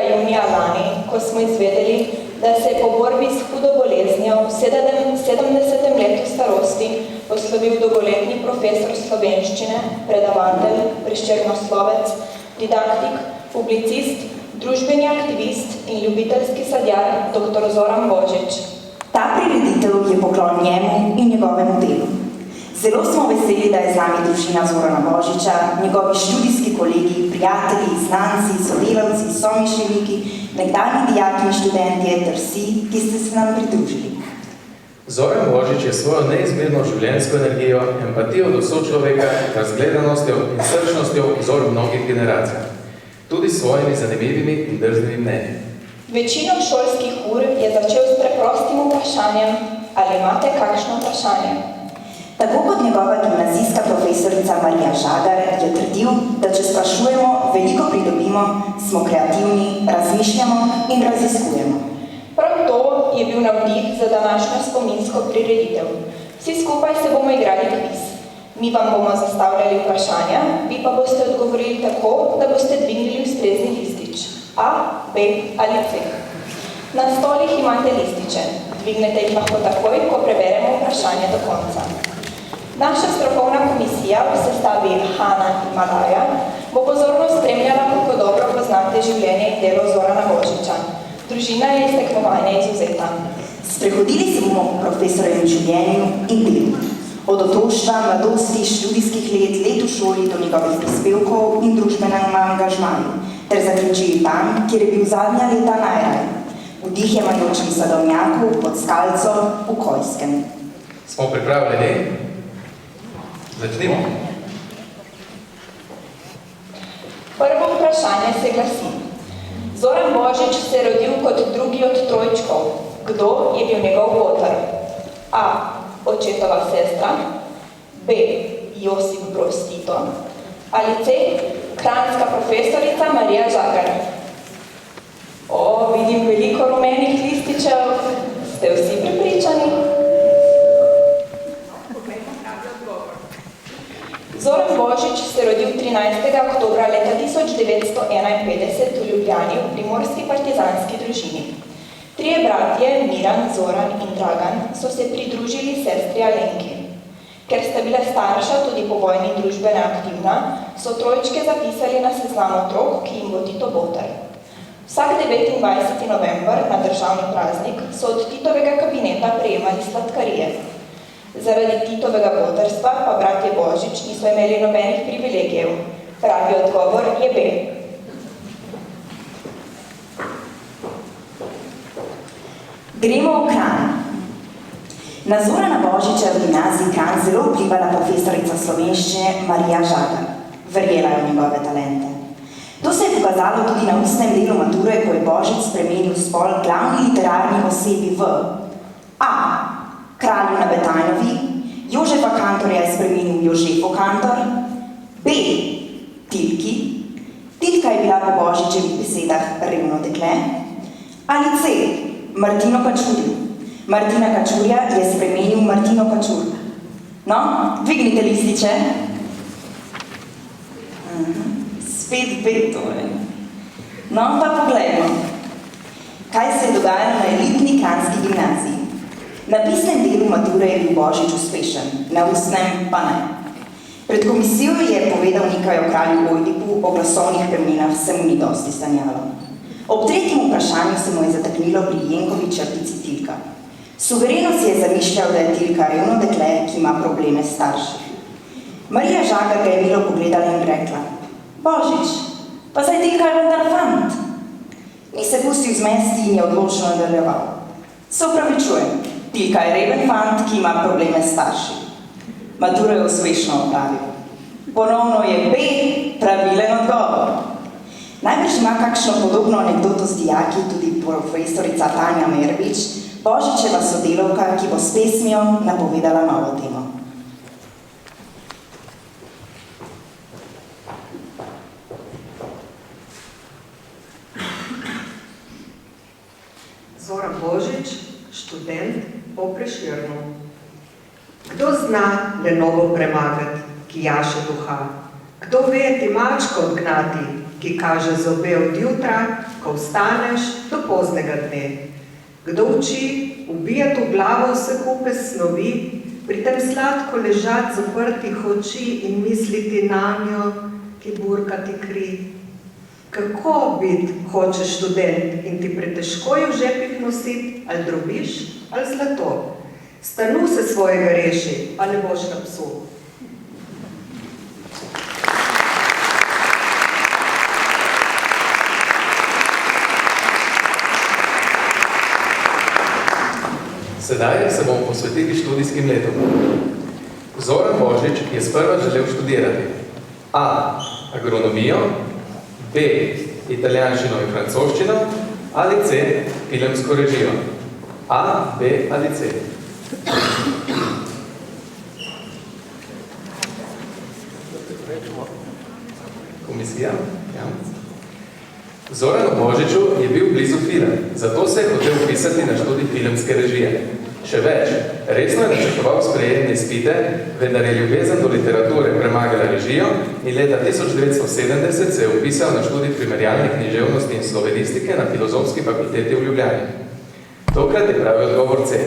junija lani, ko smo izvedeli, da se je po borbi s hudo boleznijo v 70. letu starosti poslovil dolgoletni profesor slovenščine, predavatelj, preščernoslovec, didaktik, publicist, družbeni aktivist in ljubiteljski sadjar dr. Zoran Božič. Ta prireditev je poklon njemu in njegovemu delu. Zelo smo veseli, da je z nami družina Zorana Božiča, njegovi študijski kolegi, prijatelji, znanci, sodelavci, somišljeniki, nekdanji dijaki in študentje ter vsi, ki ste se nam pridružili. Zoran Božič je svojo neizmerno življenjsko energijo, empatijo do sočloveka, razgledanostjo in srčnostjo vzor mnogih generacij, tudi s svojimi zanimivimi in drznimi mnenji. Večino šolskih ur je začel s preprostim vprašanjem, ali imate kakšno vprašanje? Tako kot njegova gimnazijska profesorica Marija Žagar je trdil, da če sprašujemo, veliko pridobimo, smo kreativni, razmišljamo in raziskujemo. Prav to je bil navdih za današnjo spominsko prireditev. Vsi skupaj se bomo igrali kviz. Mi vam bomo zastavljali vprašanja, vi pa boste odgovorili tako, da boste dvignili ustrezni listič. A, B ali C. Na stolih imate lističe. Dvignete jih lahko takoj, ko preberemo vprašanje do konca. Naša strokovna komisija v sestavi Hana in Malaja bo pozorno spremljala, kako dobro poznate življenje in delo Zorana Božiča. Družina je iz tekmovanja izvzeta. Sprehodili se bomo po profesorjevem življenju in delu. Od otroštva, mladosti, študijskih let v šoli do njegovih prispevkov in družbenem angažmaju, ter zaključili tam, kjer je bil zadnja leta najraj, v dihjemajočem sadovnjaku pod Skalco v Kojskem. Smo pripravljeni? Začnimo. Prvo vprašanje se glasi. Zoran Božič se je rodil kot drugi od trojčkov. Kdo je bil njegov boter? A. Očetova sestra. B. Josip Broz Tito. Ali C. Kranjska profesorica Marija Žagar. Vidim veliko rumenih lističev. Ste vsi prepričani? Zoran Božič se je rodil 13. oktobra leta 1951 v Ljubljani v primorski partizanski družini. Trije bratje, Miran, Zoran in Dragan, so se pridružili sestri Alenki. Ker sta bila starša tudi po vojni družbena aktivna, so trojčke zapisali na seznam otrok, ki jim bo Tito boter. Vsak 29. november na državni praznik so od Titovega kabineta prejemali sladkarije. Zaradi Titovega boterstva pa bratje Božič niso imeli nobenih privilegijev. Pravi odgovor je B. Gremo v Kranj. Na Zorana Božiča v gimnaziji Kranj zelo vplivala profesorica slovenščine Marija Žagar. Verjela je v njegove talente. To se je pokazalo tudi na ustnem delu mature, ko je Božič spremenil spol glavni literarni osebi v A. Kralju na Betajnovi, Jožefa Kantorja je spremenil Jožefo Kantor, B. Tilki, Tilka je bila po Božičevih besedah revno dekle, ali C. Martino Kačurju. Martina Kačurja je spremenil Martino Kačur. No, dvignite lističe. Spet B torej. No, pa poglejmo, kaj se je dogajalo na elitni kranjski gimnaziji. Na pisnem delu mature je bil Božič uspešen, na ustnem pa ne. Pred komisijo je povedal nekaj o kralju Ojdipu, o glasovnih premenah se mu ni dosti sanjalo. Ob tretjem vprašanju se mu je zataknilo pri Jenkovi črtici Tilka. Suvereno si je zamišljal, da je Tilka revno dekle, ki ima probleme s starši. Marija Žagar ga je milo pogledala in rekla: Božič, pa zdaj Tilka je vendar fant. Ni se pustil zmesti in je odločno nadaljeval. Se opravičujem, Tilka je reven fant, ki ima probleme s starši. Maturo je uspešno opravil. Ponovno je B pravilen odgovor. Najbrž ima kakšno podobno anekdoto z dijaki tudi profesorica Tanja Mervič, Božičeva sodelavka, ki bo s pesmijo napovedala novo temo. Zoran Božič, študent po Prešernu. Kdo zna Lenovo premagati, ki jaše duha? Kdo ve ti mačko odgnati, ki kaže zobe od jutra, ko ko vstaneš do poznega dne. Kdo uči ubijati v glavo vse kupe snovi, pri tem sladko ležati zaprtih oči in misliti nanjo, ki burka ti kri. Kako biti hočeš študent in ti pretežko je v žepih nositi ali drobiš ali zlato? Stanu se svojega reši, a ne boš na psu. Sedaj se bomo posvetili študijskim letom. Zoran Božič je sprva želel študirati A. Agronomijo, B. Italijanščino in francoščino ali C. Filmsko režijo. A, B ali C. Komisija? Ja. Zoranu Božiču je bil blizu film, zato se je hotel upisati na študij filmske režije. Še več, resno je načrtoval sprejemne izpite, vendar je ljubezen do literature premagala režijo in leta 1970 se je upisal na študij primerjalne književnosti in slovenistike na Filozofski fakulteti v Ljubljani. Tokrat je pravi odgovor C.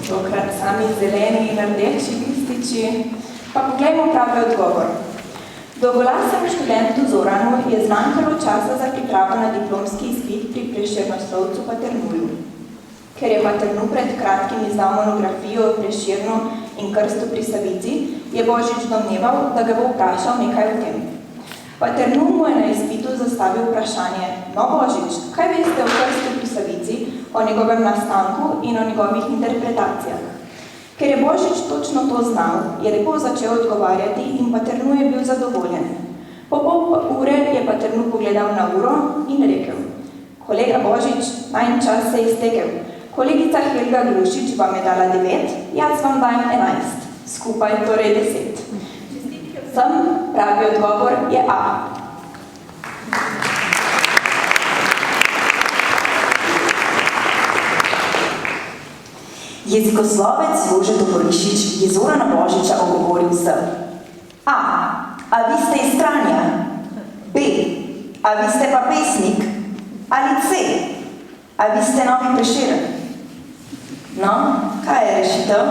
Tokrat sami zeleni in rdeči lističi. Pa poglejmo pravi odgovor. Dolgolasem študentu Zoranu je zmanjkalo časa za pripravo na diplomski izpit pri Prešernoslovcu Paternuju. Ker je Paternu pred kratkim izdal monografijo o Prešernu in krstu pri Savici, je Božič domneval, da ga bo vprašal nekaj o tem. Paternu mu je na izpitu zastavil vprašanje: No, Božič, kaj veste o krstu pri Savici, o njegovem nastanku in o njegovih interpretacijah? Ker je Božič točno to znal, je lepo začel odgovarjati in Paternu je bil zadovoljen. Po pol ure je Paternu pogledal na uro in rekel: Kolega Božič, najin čas se je iztekel. Kolegica Helga Glušič vam je dala 9, jaz vam dajem 11, skupaj torej 10. Sem pravi odgovor je A. Jezikoslovec Jože Toporišič je Zorana Božiča ogovoril z A vi ste iz Kranja? B. A vi ste pa pesnik? Ali C. A vi ste novi Prešeren? No, kaj je rešitev?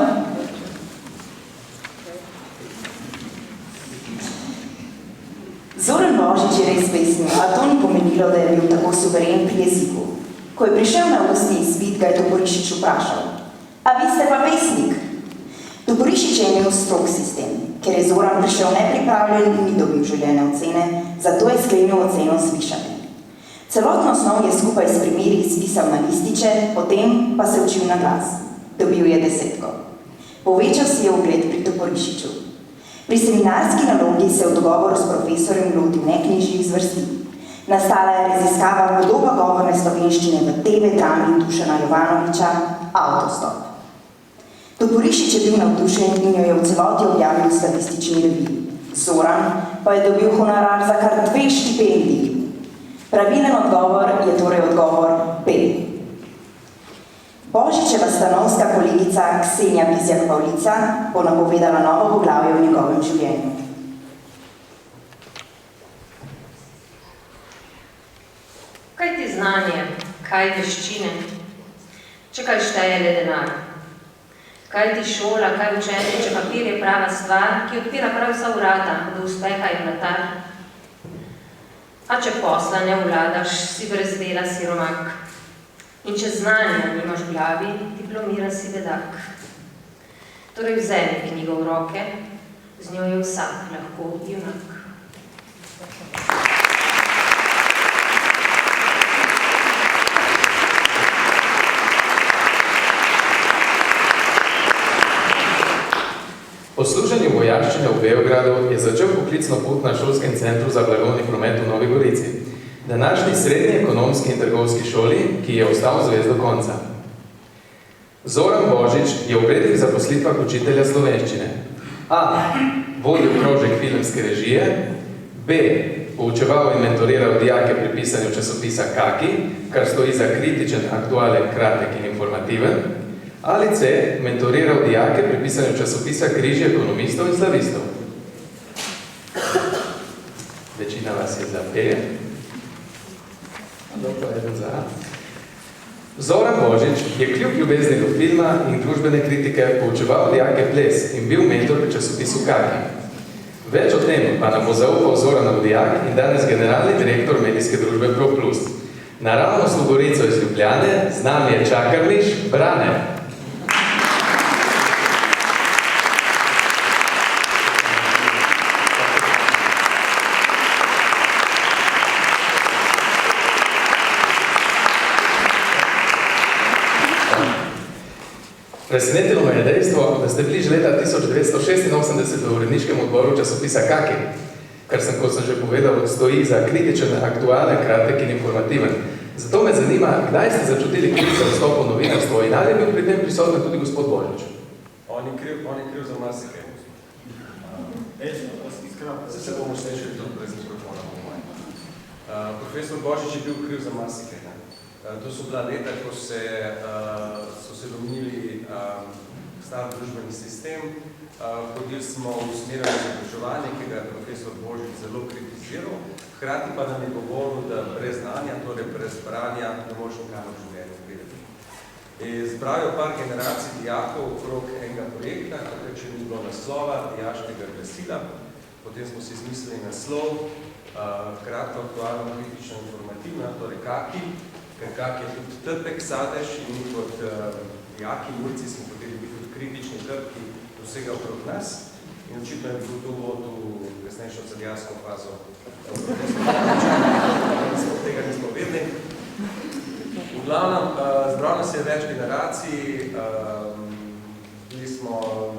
Božič je res pesnil, a to ni pomenilo, da je bil tako suveren pri jeziku. Ko je prišel na ustni izpit, ga je Toporišič vprašal: "A vi ste pa pesnik?" Toporišič je imel strog sistem. Ker je Zoran prišel nepripravljen in ni dobil željene ocene, zato je sklenil oceno z višanje. Celotno osnov je skupaj s primeri izpisal na lističe, potem pa se učil na glas. Dobil je 10. Povečal si je ugled pri Toporišiču. Pri seminarski nalogi se v dogovoru s profesorjem lotil neknjižjih zvrsti. Nastala je raziskava podoba govorne slovenščine v TV drami Dušana Jovanoviča Avtostop. Toporišič je bil navdušen in jo je v celoti objavil v statistični reviji. Zoran pa je dobil honorar za kar 2 štipendiji. Pravilen odgovor je torej odgovor B. Božičeva stanovska kolegica Ksenija Bizjak-Pavlica bo napovedala novo poglavje v njegovem življenju. Kaj ti znanje, kaj veščine, če kaj šteje le denar? Kaj ti šola, kaj učenje, če papir je prava stvar, ki odpira prav vsa vrata, do uspeha je vratar? A če posla ne vladaš, si brez dela siromak. In če znanja nimaš v glavi, diplomira si bedak. Torej vzemi knjigo v roke, z njo je vsak lahko junak. Po služenju vojaščine v Beogradu je začel poklicno pot na šolskem centru za blagovni promet v Novi Gorici, današnji srednji ekonomski in trgovski šoli, ki je ostal zvest do konca. Zoran Božič je v prednih zaposlitvah učitelja slovenščine. A. Vodil krožek filmske režije. B. Poučeval in mentoriral dijake pri pisanju časopisa Kaki, kar stoji za kritičen, aktualen, kratek in informativen. Ali C. Mentoriral dijake pri pisanju časopisa Križje ekonomistov in slavistov. Večina vas je za B. Dobro, eden za A. Zoran Božič je kljub ljubezni do filma in družbene kritike poučeval dijake ples in bil mentor pri časopisu Kaki. Več o tem pa nam bo zaupal Zoranov dijak in danes generalni direktor medijske družbe Pro Plus. Naravnost v Gorico iz Ljubljane, z nami je Čakarmiš Brane. Presenetilo me je dejstvo, da ste bili že leta 1986 v uredniškem odboru časopisa Kaki, kar sem, kot sem že povedal, stoji za kritičen, aktualen, kratek in informativen. Zato me zanima, kdaj ste začutili kriz za vstop v novinarstvo in ali je bil pri tem prisoten tudi gospod Božič? On je kriv za marsikaj. Zdaj se bomo slišali tudi brez mikrofona. Profesor Božič je bil kriv za marsikaj. To so bila leta, ko so se domnili star družbeni sistem. Hodili smo v usmerjeno izobraževanje, ki ga je profesor Božič zelo kritiziral, hkrati pa nam je govoril, da brez znanja, torej brez branja, ne možemo kaj v življenju priti. Zbral je par generacij dijakov okrog enega projekta, takrat če ni bilo naslova, dijaškega glasila. Potem smo si izmislili naslov, kratko, aktualno, kritično, informativno, torej Kaki. Ker Kak je tudi trpek sadež in mi kot dijaki Murci smo hoteli biti tudi kritični trpki do vsega okrog nas. In očitno je bil to vod v kasnejšo celjarsko fazo. Tega nismo vedeli. V glavnem, zbral nas je več generacij, bili smo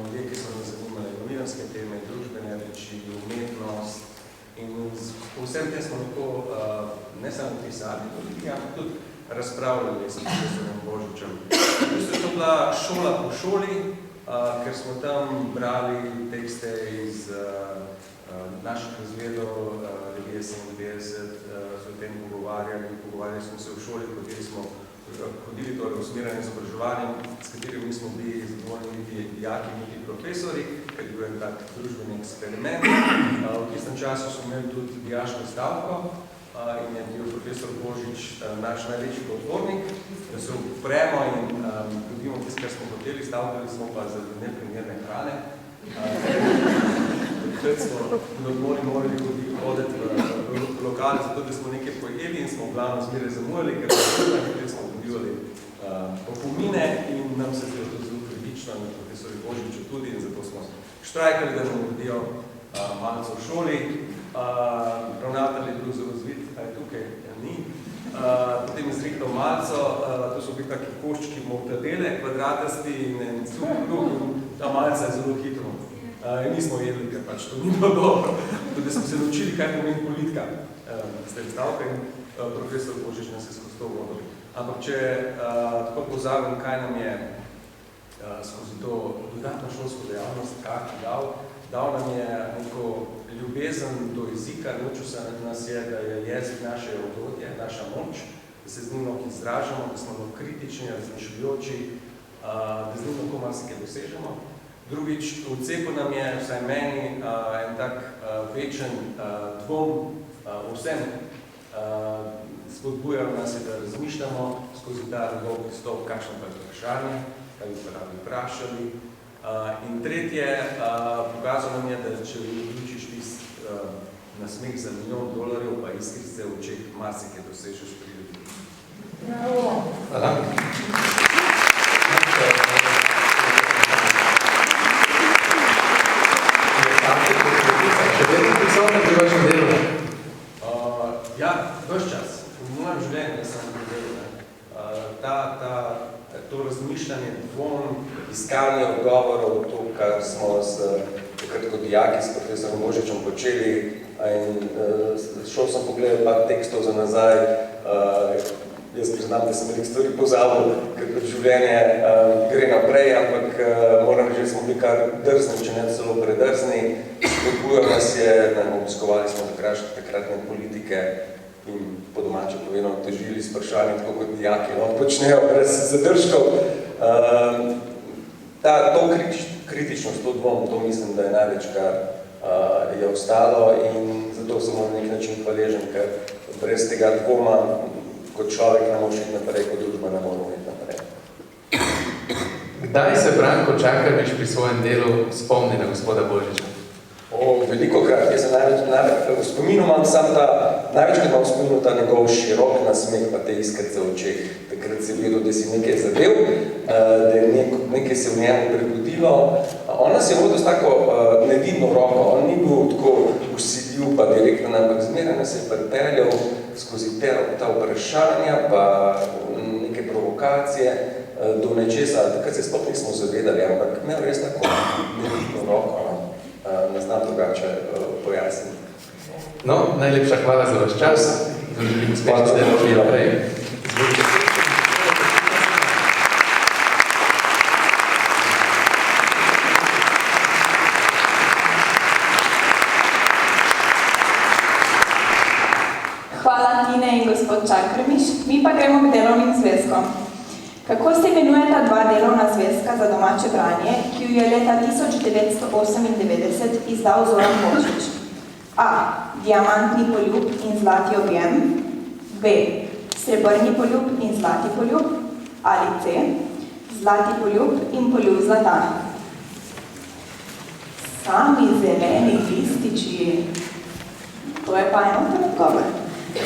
ljudje, ki so nas zanimali novinarske teme, družbene reči, umetnost. In vsem tem smo lahko ne samo pisali, tudi razpravljali s profesorjem Božičem. Je to bila šola po šoli, ker smo tam brali tekste iz naših razredov, revije 97, so o tem pogovarjali smo se v šoli, v kateri smo hodili torej usmerjanje izobraževanjem, s katerimi nismo bili zadovoljni niti dijaki, niti profesori, ker je bil en tak družbeni eksperiment. V tistem času smo imeli tudi dijaško stavko in je bil profesor Božič naš največji podpornik, da se upremo in dobimo tisto, kar smo hoteli, stavkali smo pa za neprimerne hrane. Takrat smo na odmori morali hoditi v spraševali zato, da smo nekaj pojeli in smo v glavno zmeraj zamujali, ker smo dobivali opomine in nam se zdelo to zelo krivično in profesori Božiču tudi in zato smo štrajkali, da nam uredijo malce v šoli. Ravnatelj je bil zelo zvit, a je tukaj, ja ni. Potem je zrihtal malco, to so bili taki koščki mortadele, kvadratasti in suh kruh in ta malca je zelo hitro. Nismo jedli, ker pač to ni bilo dobro. Tudi smo se naučili, kaj pomeni politika. Ste stavka in profesor Božič nas je skozi to vodil. Ampak če tako pozabim, kaj nam je skozi to dodatno šolsko dejavnost kaki dal nam je neko ljubezen do jezika, naučil se nas je, da je jezik naše orodje, naša moč, da se z njim lahko izražamo, da smo lahko kritični, razmišljujoči, da z njim lahko marsikaj dosežemo. Drugič, v cepu nam je, vsaj meni, en tak večen dvom vsem. Spodbujal nas je, da razmišljamo skozi ta dolg pristop, kakšno pa je vprašanje, kaj bi pa radi vprašali. In tretje, pokazal nam je, da če vključiš tisti nasmeh za $1 milijon, pa iskrice v očeh, marsikaj dosežeš pri ljudi. Hvala. Še vedno prisotno pri vašem delu? Ja, ves čas. V mojem življenju ne sem delu. To razmišljanje, dvom, iskanje odgovorov, to, kar smo takrat kot dijaki s profesorom Božičem počeli, in šel sem pogledati par tekstov za nazaj. Jaz priznam, da sem veliko stvari pozabil, ker življenje gre naprej, ampak moram reči, da smo bili kar drzni, če ne celo predrzni. Spodbujal nas je, obiskovali smo takratne politike in po domače povedano težili s vprašanji, tako kot dijaki počnejo brez zadržkov. To kritičnost, to dvom, to mislim, da je največ, kar je ostalo in zato sem na nek način hvaležen, ker brez tega dvoma kot človek ne moreš iti naprej, kot družba ne moramo iti naprej. Kdaj se Branko Čakarmič pri svojem delu spomni na gospoda Božiča? Velikokrat. Jaz se v spominu imam sam največkrat imam v spominu ta njegov širok nasmeh, pa te iskrice v očeh. Takrat si videl, da si nekaj zadev, da je nekaj se v njemu prebudilo. On nas je vodil s tako nevidno roko, on ni bil tako usiljiv pa direktno, ampak zmeraj nas je pripeljal skozi ta vprašanja, pa neke provokacije do nečesa, takrat se sploh nismo zavedali, ampak imel res tako nevidno roko. Ne znam drugače pojasniti. No, najlepša hvala za vaš čas. Želim uspešno delo še naprej. Hvala Tine in gospod Čakarmič. Mi pa gremo k delovnim zvezkom. Kako se imenujeta dva delovna zvezka za domače branje, ki ju je leta 1998 izdal Zoran Božič? A. Diamantni poljub in zlati objem. B. Srebrni poljub in zlati poljub. Ali C. Zlati poljub in poljub zlata. Sami zeleni lističi. To je pa enoten odgovor.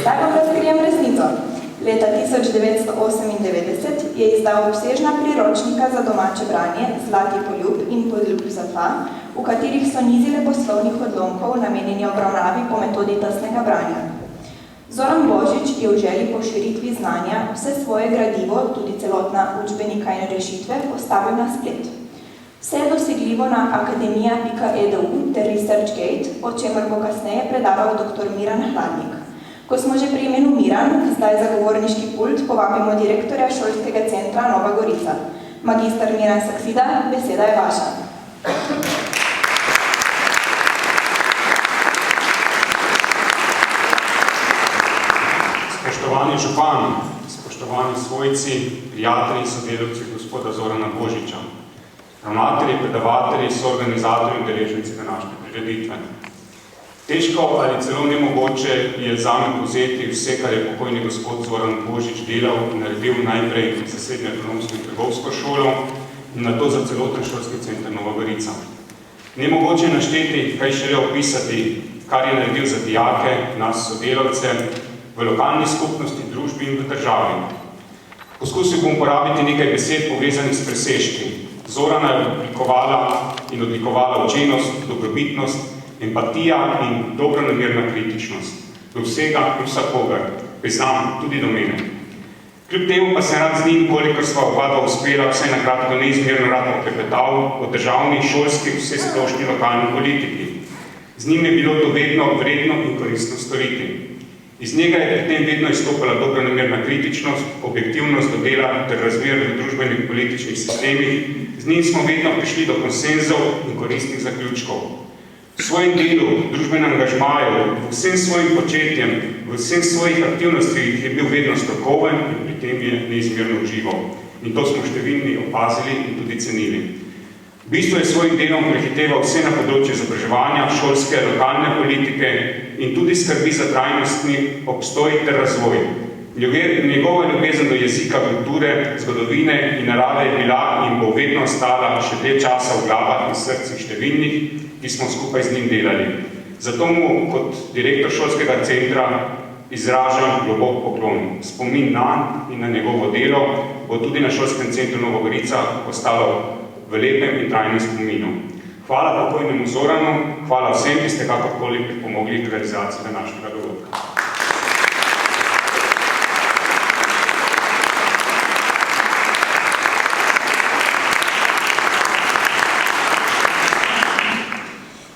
Zdaj vam razkrijem resnico. Leta 1998 je izdal obsežna priročnika za domače branje Zlati poljub in poljub zlata, v katerih so nizile poslovnih odlomkov namenjeni obravnavi po metodi tesnega branja. Zoran Božič je v želji po širitvi znanja vse svoje gradivo, tudi celotna učbenika in rešitve, postavil na splet. Vse je dosegljivo na akademija.edu ter ResearchGate, o čemer bo kasneje predaval dr. Miran Hladnik. Ko smo že pri imenu Miran, zdaj za govorniški pult povabimo direktorja šolskega centra Nova Gorica. Magister Miran Saksida, beseda je vaša. Spoštovani župan, spoštovani svojci, prijatelji in sodelavci gospoda Zorana Božiča, ravnatelji, predavatelji, soorganizatorji in deležnici današnje prireditve. Težko ali celo nemogoče je zame povzeti vse, kar je pokojni gospod Zoran Božič delal in naredil najprej za srednjo ekonomsko in trgovsko šolo in nato za celoten šolski center Nova Gorica. Nemogoče je našteti, kaj šele opisati, kar je naredil za dijake, nas sodelavce, v lokalni skupnosti, družbi in v državi. Poskusil bom uporabiti nekaj besed povezanih s presežki. Zorana je oblikovala in odlikovala učenost, dobrobitnost, empatija in dobronamerna kritičnost. Do vsega in vsakogar, priznam tudi do mene. Kljub temu pa sem rad z njim, kolikor sva oba uspela, vsaj na kratko neizmerno rad poklepetal o državni, šolski, vsesplošni lokalni politiki. Z njim je bilo to vedno vredno in koristno storiti. Iz njega je pri tem vedno izstopala dobronamerna kritičnost, objektivnost do dela ter razmer v družbenih političnih sistemih. Z njim smo vedno prišli do konsenzov in koristnih zaključkov. V svojem delu, družbenem angažmaju, v vsem svojim početjem, v vsem svojih aktivnostih je bil vedno strokoven in pri tem je neizmerno užival. In to smo številni opazili in tudi cenili. V bistvu je svojim delom prehiteval vse na področju izobraževanja, šolske, lokalne politike in tudi skrbi za trajnostni obstoj ter razvoj. Njegova ljubezen do jezika, kulture, zgodovine in narave je bila in bo vedno ostala še dlje časa v glavah in srcih številnih, ki smo skupaj z njim delali. Zato mu kot direktor šolskega centra izražam globok poklon. Spomin nanj in na njegovo delo bo tudi na šolskem centru Nova Gorica ostalo v lepem in trajnem spominu. Hvala pokojnemu Zoranu, hvala vsem, ki ste kakorkoli pripomogli k realizaciji današnjega dogodka.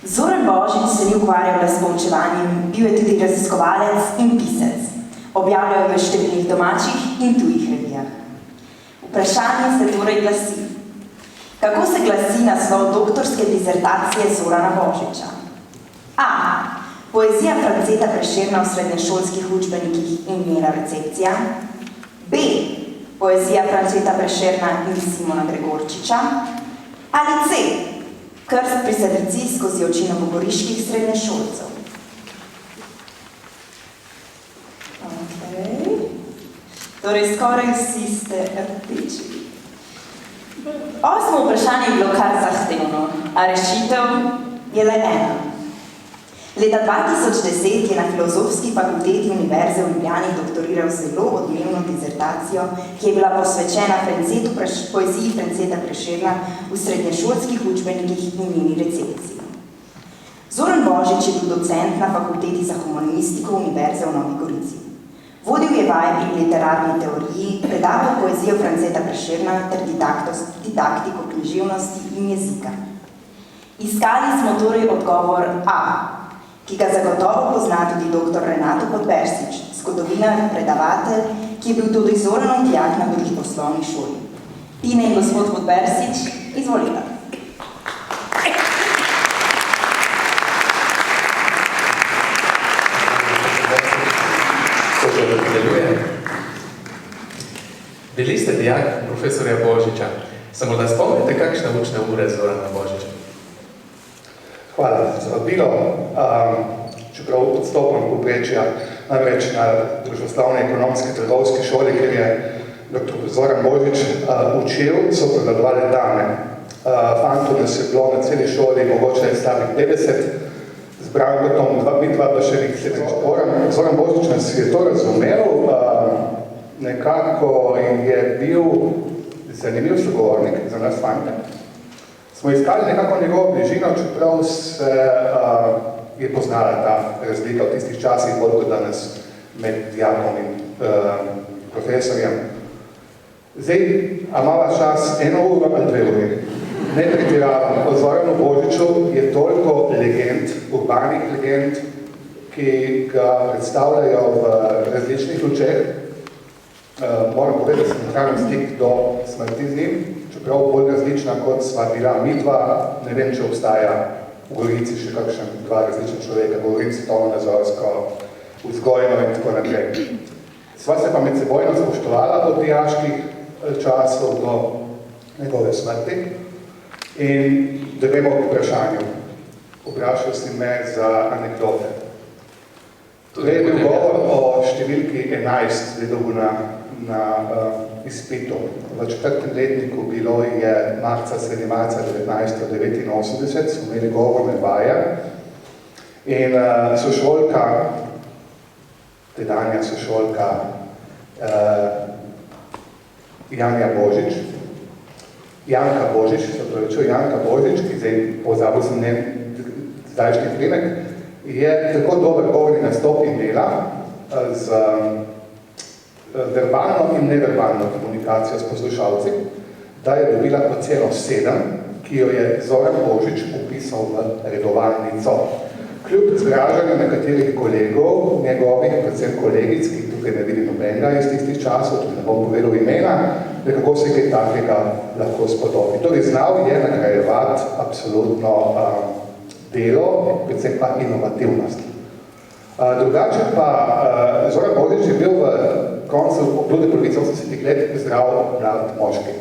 Zoran Božič se ni ukvarjal s poučevanjem, bil je tudi raziskovalec in pisec. Objavljal je v številnih domačih in tujih revijah. Vprašanje se torej glasi: kako se glasi naslov doktorske dizertacije Zorana Božiča? A. Poezija Franceta Prešerna v srednješolskih učbenikih in njena recepcija. B. Poezija Franceta Prešerna in Simona Gregorčiča. Ali C. Krst pri srci skozi oči novogoriških srednješolcev. Torej, skoraj vsi ste rdeči. Osmo vprašanje je bilo kar zahtevno, a rešitev je le ena. Leta 2010 je na Filozofski fakulteti Univerze v Ljubljani doktoriral zelo odmevno dizertacijo, ki je bila posvečena poeziji Franceta Prešerna v srednješolskih učbenikih in njeni recepciji. Zoran Božič je bil docent na fakulteti za humanistiko Univerze v Novi Gorici. Vodil je vaje pri literarni teoriji, predaval poezijo Franceta Prešerna ter didaktiko književnosti in jezika. Iskali smo torej odgovor A, ki ga zagotovo pozna tudi dr. Renato Podbersič, zgodovinar, predavatelj, ki je bil tudi Zoranov dijak na poslovni šoli. Tine in gospod Podbersič, izvolite. Bili ste dijak profesorja Božiča. Samo da spomnite, kakšne učne ure Zorana Božiča? Hvala za vabilo. Čeprav odstopam povprečja, namreč na družboslovni ekonomski trgovski šoli, kjer je dr. Zoran Božič učil, so prevladovale dame. Fantov nas je bilo na celi šoli mogoče slabih 50, zbral gotom dva pa še nekaj. Zoran Božič nas je to razumel, nekako je bil zanimiv sogovornik za nas fante. Smo iskali nekako njegovo bližino, čeprav se je poznala ta razlika v tistih časih, bolj kot danes med dijakom in profesorjem. Zdaj, a imava čas 1 uro ali 2 uri? Ne pretiravam. O Zoranu Božiču je toliko legend, urbanih legend, ki ga predstavljajo v različnih lučeh. Moram povedati, da sem ohranil stik do smrti z njim, čeprav bolj različna, kot sva bila midva. Ne vem, če obstaja v Gorici še kakšen dva različna človeka, govorim svetovno-nazorsko, vzgojno in tako naprej. Sva se pa med sebojno spoštovala od dijaških časov do njegove smrti. In da vemo o vprašanju. Vprašal si me za anekdote. To je bil govor o številki 11, gledal na izpitu. V 4. letniku bilo je marca, sredi marca 1989, so imeli govorne vaje In sošolka, tedanja sošolka Janka Božič, ki zdaj pozabil sem njen zdajšnji primek, je tako dober govorni nastop imela z verbalno in neverbalno komunikacijo s poslušalci, da je dobila oceno 7, ki jo je Zoran Božič upisal v redovalnico. Kljub zgražanju nekaterih kolegov, njegovih, predvsem kolegic, ki tukaj ne vidi nobenega iz tistih časov, tudi ne bom povedal imena, nekako se kaj takega lahko spodobi. Torej, znal je nagrajevati absolutno delo, predvsem pa inovativnost. Drugače pa Zoran Božič je bil v koncu druge polovice 80 let zdrav mlad moški.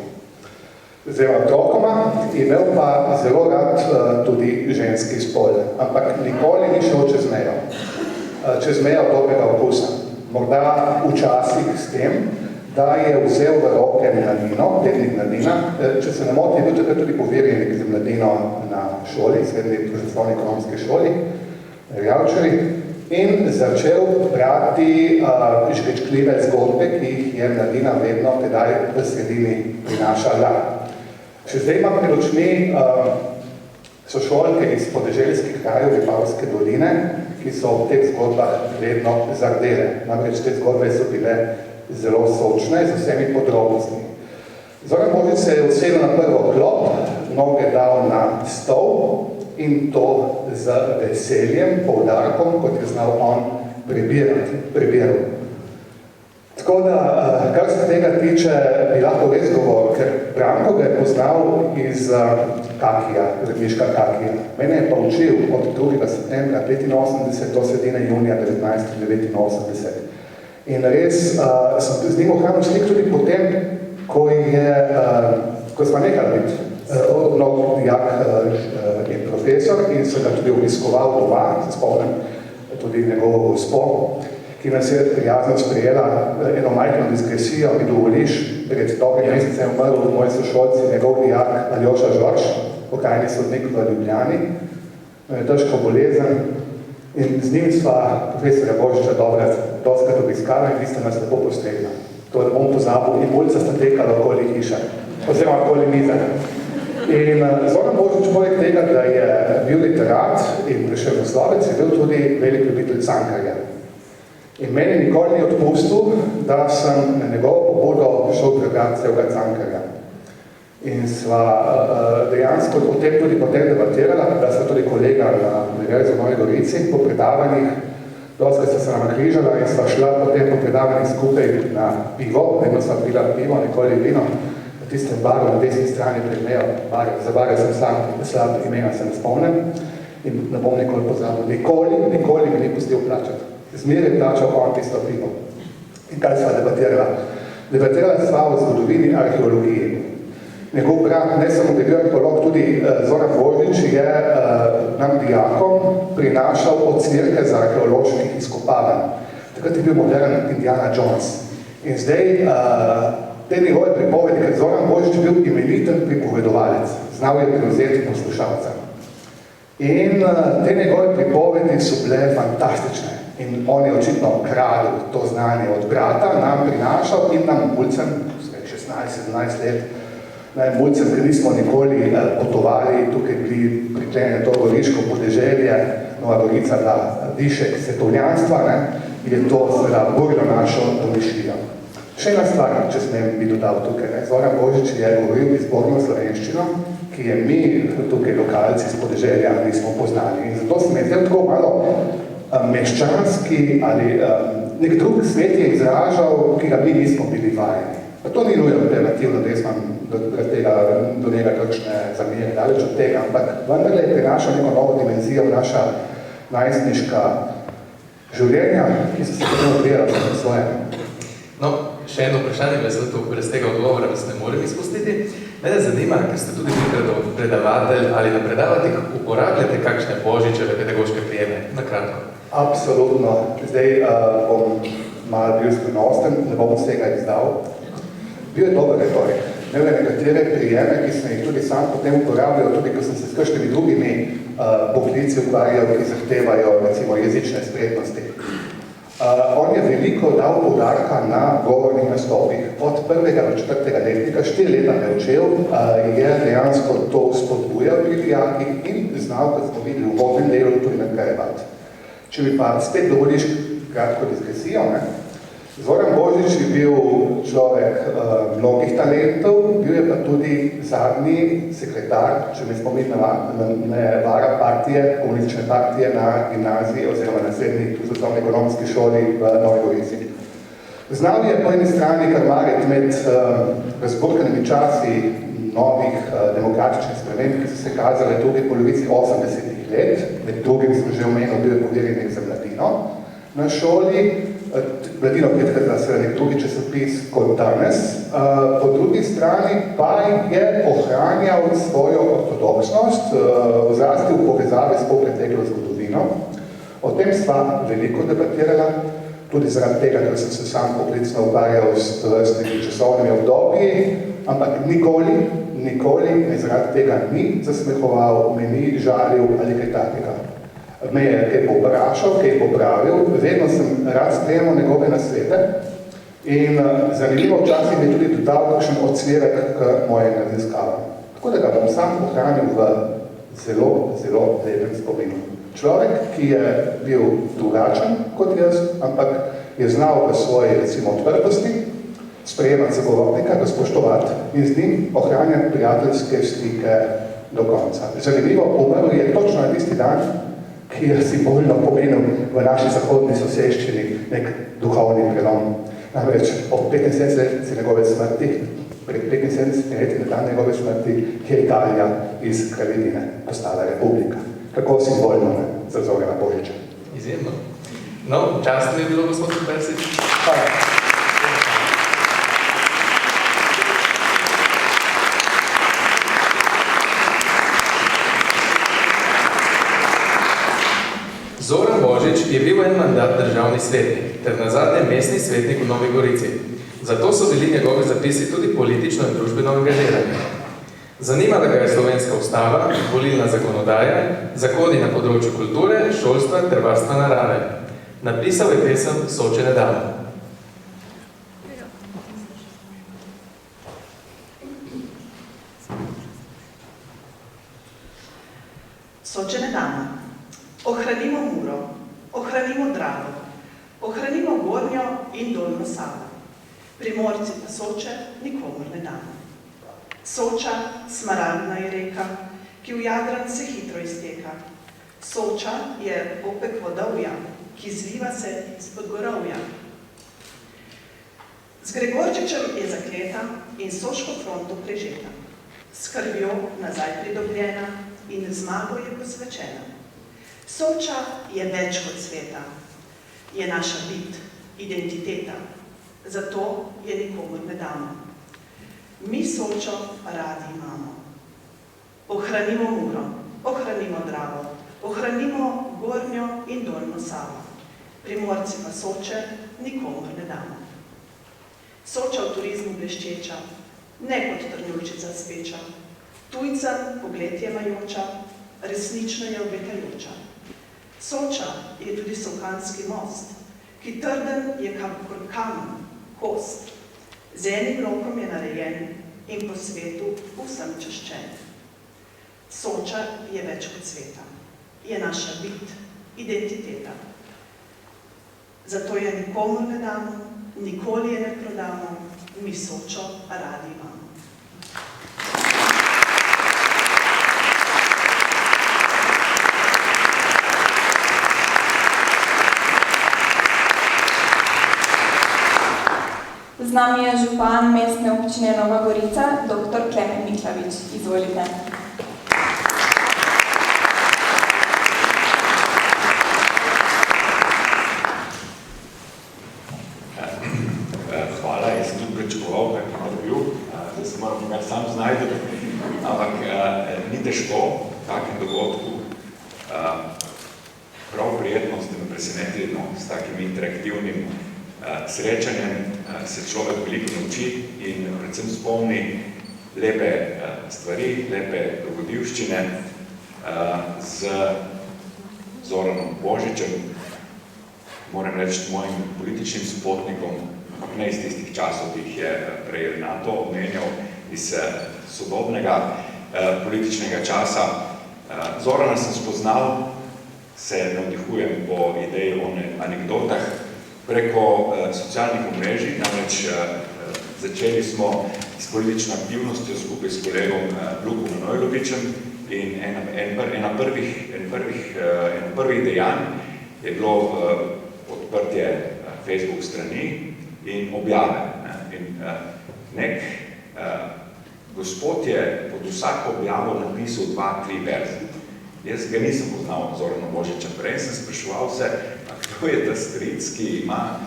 Z otrokoma je imel pa zelo rad tudi ženski spol, ampak nikoli ni šel čez mejo dobrega okusa. Morda včasih s tem, da je vzel v roke mladino, tednik mladina, če se ne moti, je bil takrat tudi poverjenik z mladino na šoli, srednji družboslovni ekonomski šoli, Javčari, in začel brati žvečkljive zgodbe, ki jih je mladina vedno tedaj v sredini prinašala. Še zdaj imam pred očmi sošolke iz podeželskih krajev Vipavske doline, ki so v teh zgodbah vedno zardele. Namreč te zgodbe so bile zelo sočne, z vsemi podrobnostmi. Zoran Božič se je usedel na prvo klop, noge dal na stol in to z veseljem, poudarkom, kot je znal on prebiral. Tako da, kar se tega tiče, bi lahko res govor, ker Branko ga je poznal iz Kakija, uredniška Kakija. Mene je pa učil od 2. septembra 1985 do sredine junija 1989. In res sem z njim ohranil stik tudi potem, ko smo nehali biti dijak in profesor in se ga tudi obiskoval doma, se spomnim tudi njegovo gospo, ki nas je prijazno sprejela eno majhno diskresijo, mi dovoliš, pred dobrim mesecem umrl moj sošolci, njegov dijak Aljoša Žorž, pokrajni sodnik v Ljubljani, težko bolezen in z njim sva profesorja Božiča dostkrat obiskala in vi ste nas lepo postregla. To da bom pozabil in ulica sta tekala okoli hiše, oziroma okoli mize. In Zoran Božič, poleg tega, da je bil literat in prišelnoslovec, je bil tudi velik ljubitelj Cankarja. In meni nikoli ni odpustil, da sem na njegovo pobudo šel prebrati celega Cankarja. In sva dejansko o tem tudi potem debatirala, da sva tudi kolega na Univerzi v Novi Gorici po predavanjih, doskrat sta se nam križala in sva šla potem po predavanjih skupaj na pivo, vedno sva pila pivo, nikoli vino, na tistem baru na desni strani pred mejo, za bare sem slab imena, se ne spomnim in ne bom nikoli pozabil. Nikoli mi ni pustil plačati. Zmeraj plačal on tisto pivo. In kaj sva debatirala? Debatirala sva o zgodovini arheologiji. Njegov brat, ne samo da je bil arheolog, tudi Zoran Božič je nam dijakom prinašal odsvirke za arheoloških izkopavanj. Takrat je bil modern Indiana Jones. In zdaj te njegove pripovedi, ker Zoran Božič je bil imeniten pripovedovalec, znal je prevzeti poslušalca. In te njegove pripovedi so bile fantastične. In on je očitno kradil to znanje od brata, nam prinašal in nam mulcem, 16-17 let, mulcem, ker nismo nikoli potovali, tukaj bili priklenjeni to goriško podeželje, Nova Gorica da dišek svetovljanstva, je to seveda burilo našo domišljijo. Še ena stvar, če smem bi dodal tukaj, Zoran Božič je govoril izborno slovenščino, ki je mi tukaj lokalci iz podeželja nismo poznali. In zato se mi je zdaj tako malo meščanski ali nek drug svet je izražal, ki ga mi nismo bili vajeni. Pa to ni nujno relativno, da jaz imam do njega kakšne zamere, daleč od tega, ampak vendarle je prinašal neko novo dimenzijo naša najstniška življenja, ki so se potem odvijala v svojem. No, še eno vprašanje, zato brez tega odgovora vas ne morem izpustiti. Mene zanima, ker ste tudi predavatelj ali na predavatih uporabljate kakšne Božičeve pedagoške prijeme, na kratko. Absolutno. Zdaj bom malo bil skrivnosten, ne bom vsega izdal. Bil je dober retorik. imel nekatere prijeme, ki sem jih tudi sam potem uporabljal, tudi ko sem se s kakšnimi drugimi poklici ukvarjal, ki zahtevajo recimo jezične spretnosti. On je veliko dal poudarka na govornih nastopih. Od 1. do 4. letnika, 4 leta me učil, je dejansko to spodbujal pri dijakih in znal, kot smo videli v vodnem delu, tudi nadgrajevati. Če mi pa spet dovoliš kratko diskresijo, Zoran Božič je bil človek mnogih talentov, bil je pa tudi zadnji sekretar, če me spomin ne vara partije, komunistične partije na gimnaziji oziroma na srednji ekonomski šoli v Novi Gorici. Znal je po eni strani krmariti med razburkanimi časi novih demokratičnih sprememb, ki so se kazale v drugi polovici 80-ih let, med drugim sem že omenil, bil je poverjenik za mladino na šoli, mladino predkrat seveda nek drugi časopis kot danes, po drugi strani pa je ohranjal svojo ortodoksnost, zrasti v povezavi s polpreteklo zgodovino. O tem sva veliko debatirala, tudi zaradi tega, ker sem se sam poklicno ukvarjal s vrstnimi časovnimi obdobji, ampak nikoli me zaradi tega ni zasmehoval, me ni žalil ali kaj takega. Me je kaj poprašal, kaj popravil, vedno sem rad sprejemal njegove nasvete in zanimivo včasih mi je tudi dodal kakšen odsvirek k mojim raziskavam. Tako da ga bom sam ohranil v zelo lepem spominu. Človek, ki je bil drugačen kot jaz, ampak je znal v svoji, recimo, odprtosti sprejemati zagovornika, ga spoštovati in z njim ohranjati prijateljske stike do konca. Zanimivo, umrl je točno na tisti dan, ki je simbolno pomenil v naši zahodni soseščini nek duhovni prelom. Namreč ob 75 let njegove smrti, pred 75 leti na dan njegove smrti, je Italija iz kraljevine postala republika. Kako simbolno za Zorana Božiča. Izjemno. No, čast mi je bilo, gospod Persič. Hvala. Zoran Božič je bil en mandat državni svetnik, ter nazadnje mestni svetnik v Novi Gorici. Zato so bili njegovi zapisi tudi politično in družbeno angažirani. Zanimala ga je slovenska ustava, volilna zakonodaja, zakoni na področju kulture, šolstva ter varstva narave. Napisal je pesem Soče ne damo. Soče ne damo. Ohranimo Muro, ohranimo Dravo, ohranimo Gornjo in Dolnjo Savo. Primorci pa Soče nikomur ne damo. Soča, smaragdna je reka, ki v Jadran se hitro izteka. Soča je opek vodovja, ki zliva se izpod gorovja. Z Gregorčičem je zakleta in Soško fronto prežeta. S krvjo nazaj pridobljena in zmago je posvečena. Soča je več kot sveta, je naša bit, identiteta, zato je nikomur ne damo. Mi Sočo radi imamo. Ohranimo Muro, ohranimo Dravo, ohranimo Gornjo in Dolnjo Savo. Primorci pa Soče nikomur ne damo. Soča v turizmu bleščeča, ne kot trnulčica speča, tujcem pogled je majoča, resnično je obetajoča. Soča je tudi Solkanski most, ki trden je kakor kamen, kost. Z enim lokom je narejen in po svetu vsem čaščen. Soča je več kot sveta, je naša bit, identiteta. Zato je nikomur ne damo, nikoli je ne prodamo, mi Sočo radi imamo. Z nami je župan mestne občine Nova Gorica, dr. Klemen Miklavič. Izvolite. Hvala, jaz sem tudi pričakoval, kar je bil, da se moram kar sam znajti, ampak ni težko v takem dogodku. Prav prijetno ste me presenetili s takim interaktivnim srečanjem, se človek veliko nauči in predvsem spomni lepe stvari, lepe dogodivščine z Zoranom Božičem, moram reči mojim političnim sopotnikom, ampak ne iz tistih časov, ki jih je prej Renato omenjal, iz sodobnega političnega časa. Zorana sem spoznal, se navdihujem po ideji o anekdotah preko socialnih omrežij, namreč začeli smo s politično aktivnostjo skupaj s kolegom Lukom Manojlovičem in eno prvih dejanj je bilo odprtje Facebook strani in objave. In nek gospod je pod vsako objavo napisal 2-3 verze. Jaz ga nisem poznal Zorana Božiča prej, sem spraševal se, kdo je ta stric, ki ima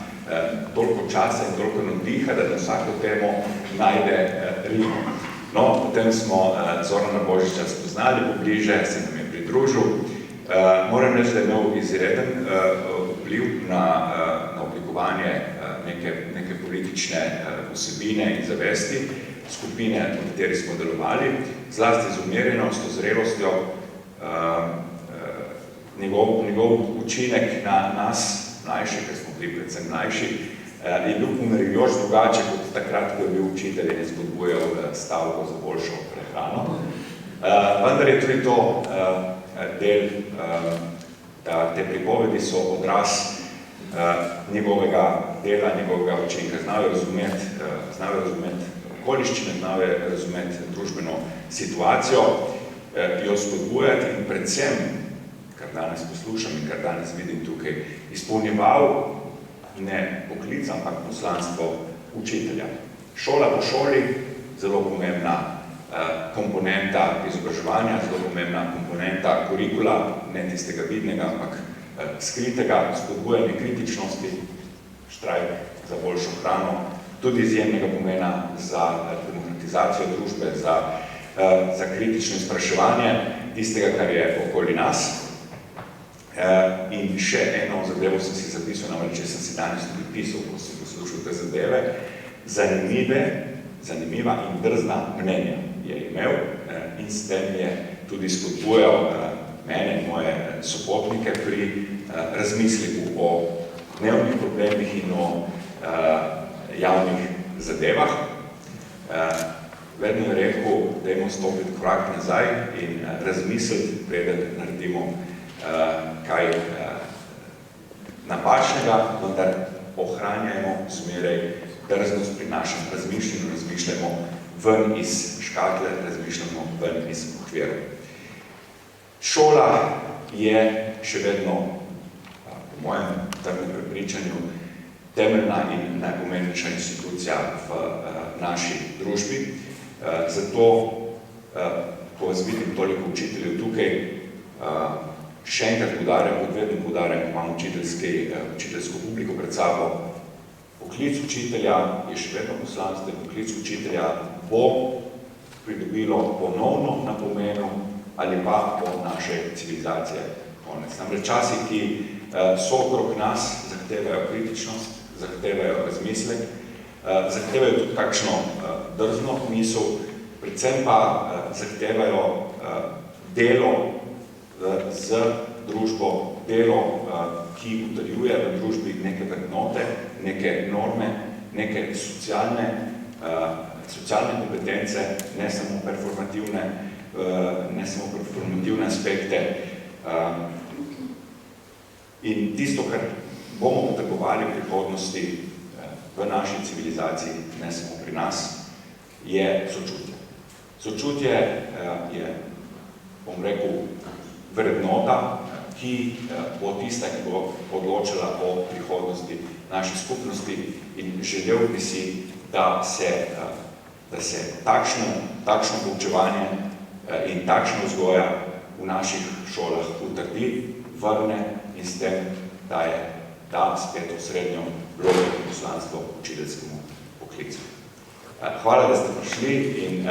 toliko časa in toliko navdiha, da na vsako temo najde rimo. No, potem smo Zorana Božiča spoznali pobliže, se nam je pridružil. Moram reči, da je imel izreden vpliv na oblikovanje neke politične vsebine in zavesti skupine, v kateri smo delovali, zlasti z umirjenostjo, zrelostjo. Njegov učinek na nas, mlajši, ker smo bili predvsem mlajši, je bil pomirjujoč drugače kot takrat, ko je bil učitelj in je spodbujal stavko za boljšo prehrano. Vendar je tudi to del, te pripovedi so odraz njegovega dela, njegovega učinka. Znal je razumeti okoliščine, znal je razumeti družbeno situacijo, jo spodbujati in predvsem, kar danes poslušam in kar danes vidim tukaj, izpolnjeval ne poklic, ampak poslanstvo učitelja. Šola po šoli, zelo pomembna komponenta izobraževanja, zelo pomembna komponenta kurikula, ne tistega vidnega, ampak skritega, spodbujanje kritičnosti, štrajk za boljšo hrano, tudi izjemnega pomena za demokratizacijo družbe, za kritično izpraševanje tistega, kar je okoli nas. In še eno zadevo sem si zapisal, namreč sem si danes tudi pisal, ko sem poslušal te zadeve, zanimiva in drzna mnenja je imel in s tem je tudi spodbujal mene in moje sopotnike pri razmisliku o dnevnih problemih in o javnih zadevah. Vedno je rekel, dajmo stopiti korak nazaj in razmisliti, preden naredimo kaj napačnega, vendar ohranjajmo zmeraj drznost pri našem razmišljanju, razmišljamo ven iz škatle, razmišljamo ven iz okvirov. Šola je še vedno, po mojem trdnem prepričanju, temeljna in najpomembnejša institucija v naši družbi. Zato, ko vas vidim toliko učiteljev tukaj, še enkrat poudarjam, kot vedno poudarjam, ko imam učiteljsko publiko pred sabo, poklic učitelja je še vedno poslanstvo, poklic učitelja bo pridobilo ponovno na pomenu ali pa po naše civilizacije konec. Namreč časi, ki so okrog nas, zahtevajo kritičnost, zahtevajo razmislek, zahtevajo tudi kakšno drzno misel, predvsem pa zahtevajo delo z družbo, delo, ki utrjuje v družbi neke vrednote, neke norme, neke socialne kompetence, ne samo performativne aspekte. In tisto, kar bomo potrebovali v prihodnosti v naši civilizaciji, ne samo pri nas, je sočutje. Sočutje je, bom rekel, vrednota, ki bo tista, ki bo odločila o prihodnosti naše skupnosti in želel bi si, da se takšno poučevanje in takšna vzgoja v naših šolah utrdi, vrne in s tem da spet v srednjo vlogo in poslanstvo učiteljskemu poklicu. Hvala, da ste prišli in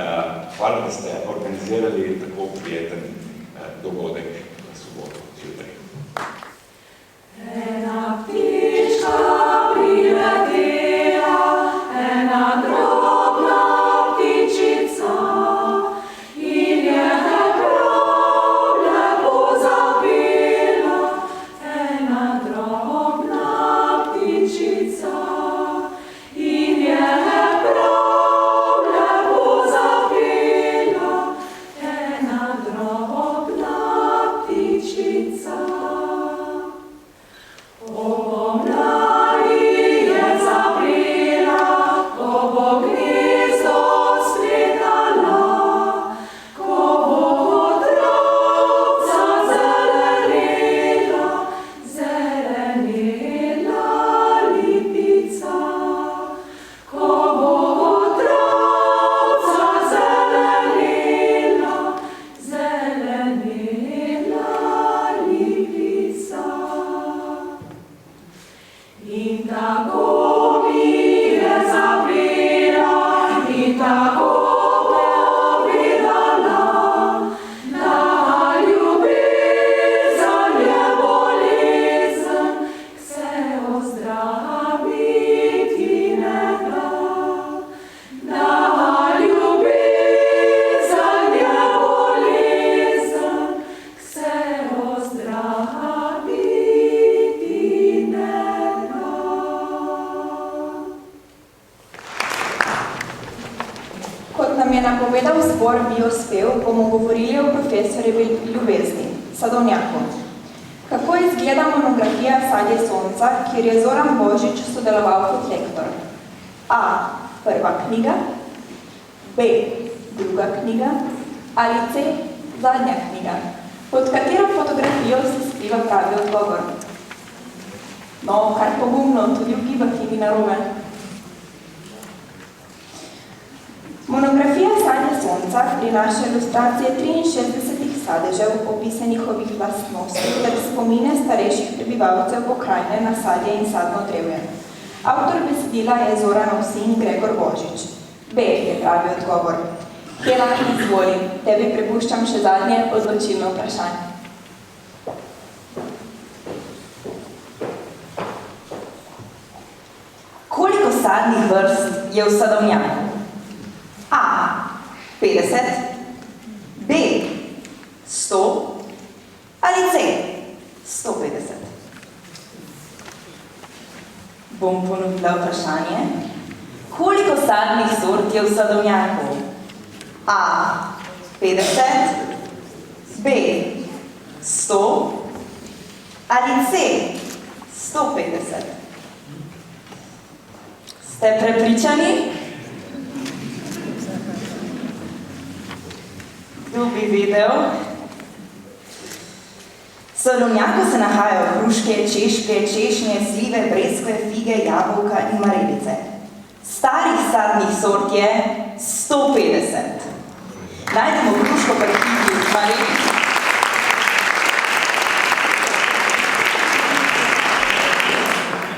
hvala, da ste organizirali tako prijeten dogodek v soboto zjutraj. Ena ptička priletela, ena drobna ptičica. napovedal zbor Biospev, bomo govorili o profesorjevi ljubezni, sadovnjaku. Kako izgleda monografija Sadje sonca, kjer je Zoran Božič sodeloval kot lektor? A. Prva knjiga, B. Druga knjiga ali C. Zadnja knjiga. Pod katero fotografijo se skriva pravi odgovor? No, kar pogumno, tudi v gibah ni narobe. Monografija Sadje sonca prinaša ilustracije 63 sadežev, opise njihovih lastnosti ter spomine starejših prebivalcev pokrajine na sadje in sadno drevje. Avtor besedila je Zoranov sin Gregor Božič. B je pravi odgovor. Hela, izvoli, tebi prepuščam še zadnje odločilno vprašanje. Koliko sadnih vrst je v sadovnjaku? A. 50, B. 100 ali C. 150. Bom ponovila vprašanje. Koliko sadnih sort je v sadovnjaku? A. 50, B. 100 ali C. 150. Ste prepričani? Kdo bi vedel? V sadovnjaku se nahajajo hruške, češke, češnje, slive, breskve, fige, jabolka in marelice. Starih sadnih sort je 150. Najdemo hruško pri figi, marelico.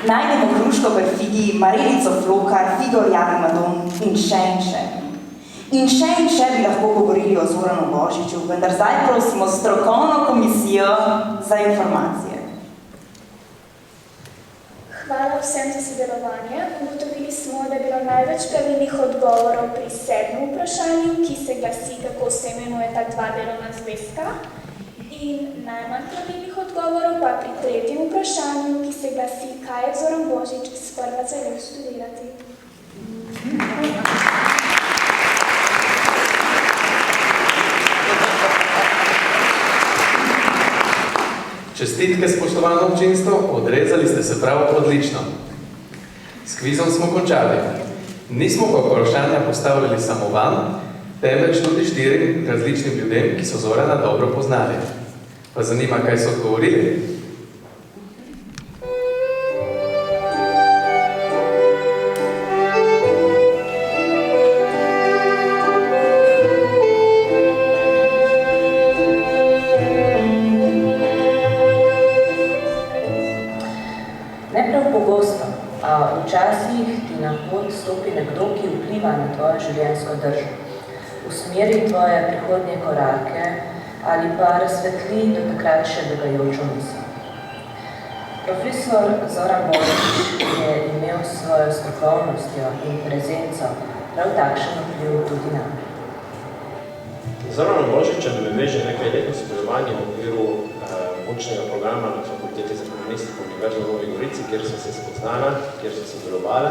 Najdemo hruško pri figi, marelico flokar, figo rjavi madon in še in še. In še bi lahko govorili o Zoranu Božiču, vendar zdaj prosimo strokovno komisijo za informacije. Hvala vsem za sodelovanje. Ugotovili smo, da je bilo največ pravilnih odgovorov pri 7. vprašanju, ki se glasi, kako se imenujeta dva delovna zvezka. In najmanj pravilnih odgovorov pa pri 3. vprašanju, ki se glasi, kaj je Zoran Božič sprva želel študirati. Čestitke, spoštovano občinstvo, odrezali ste se prav odlično. S kvizom smo končali. Nismo pa vprašanja postavljali samo vam, temveč tudi 4 različnim ljudem, ki so Zorana dobro poznali. Pa zanima, kaj so odgovorili? Včasih ti na pot stopi nekdo, ki vpliva na tvojo življenjsko držo, usmeri tvoje prihodnje korake ali pa razsvetli do takrat še begajočo misel. Profesor Zoran Božič je imel s svojo strokovnostjo in prezenco prav takšen vpliv tudi na. Zoran Božičem me veže nekaj letno sodelovanje v okviru učnega programa na Fakulteti za komunistiko Univerze v Novi Gorici, kjer so se spoznala, kjer so sodelovali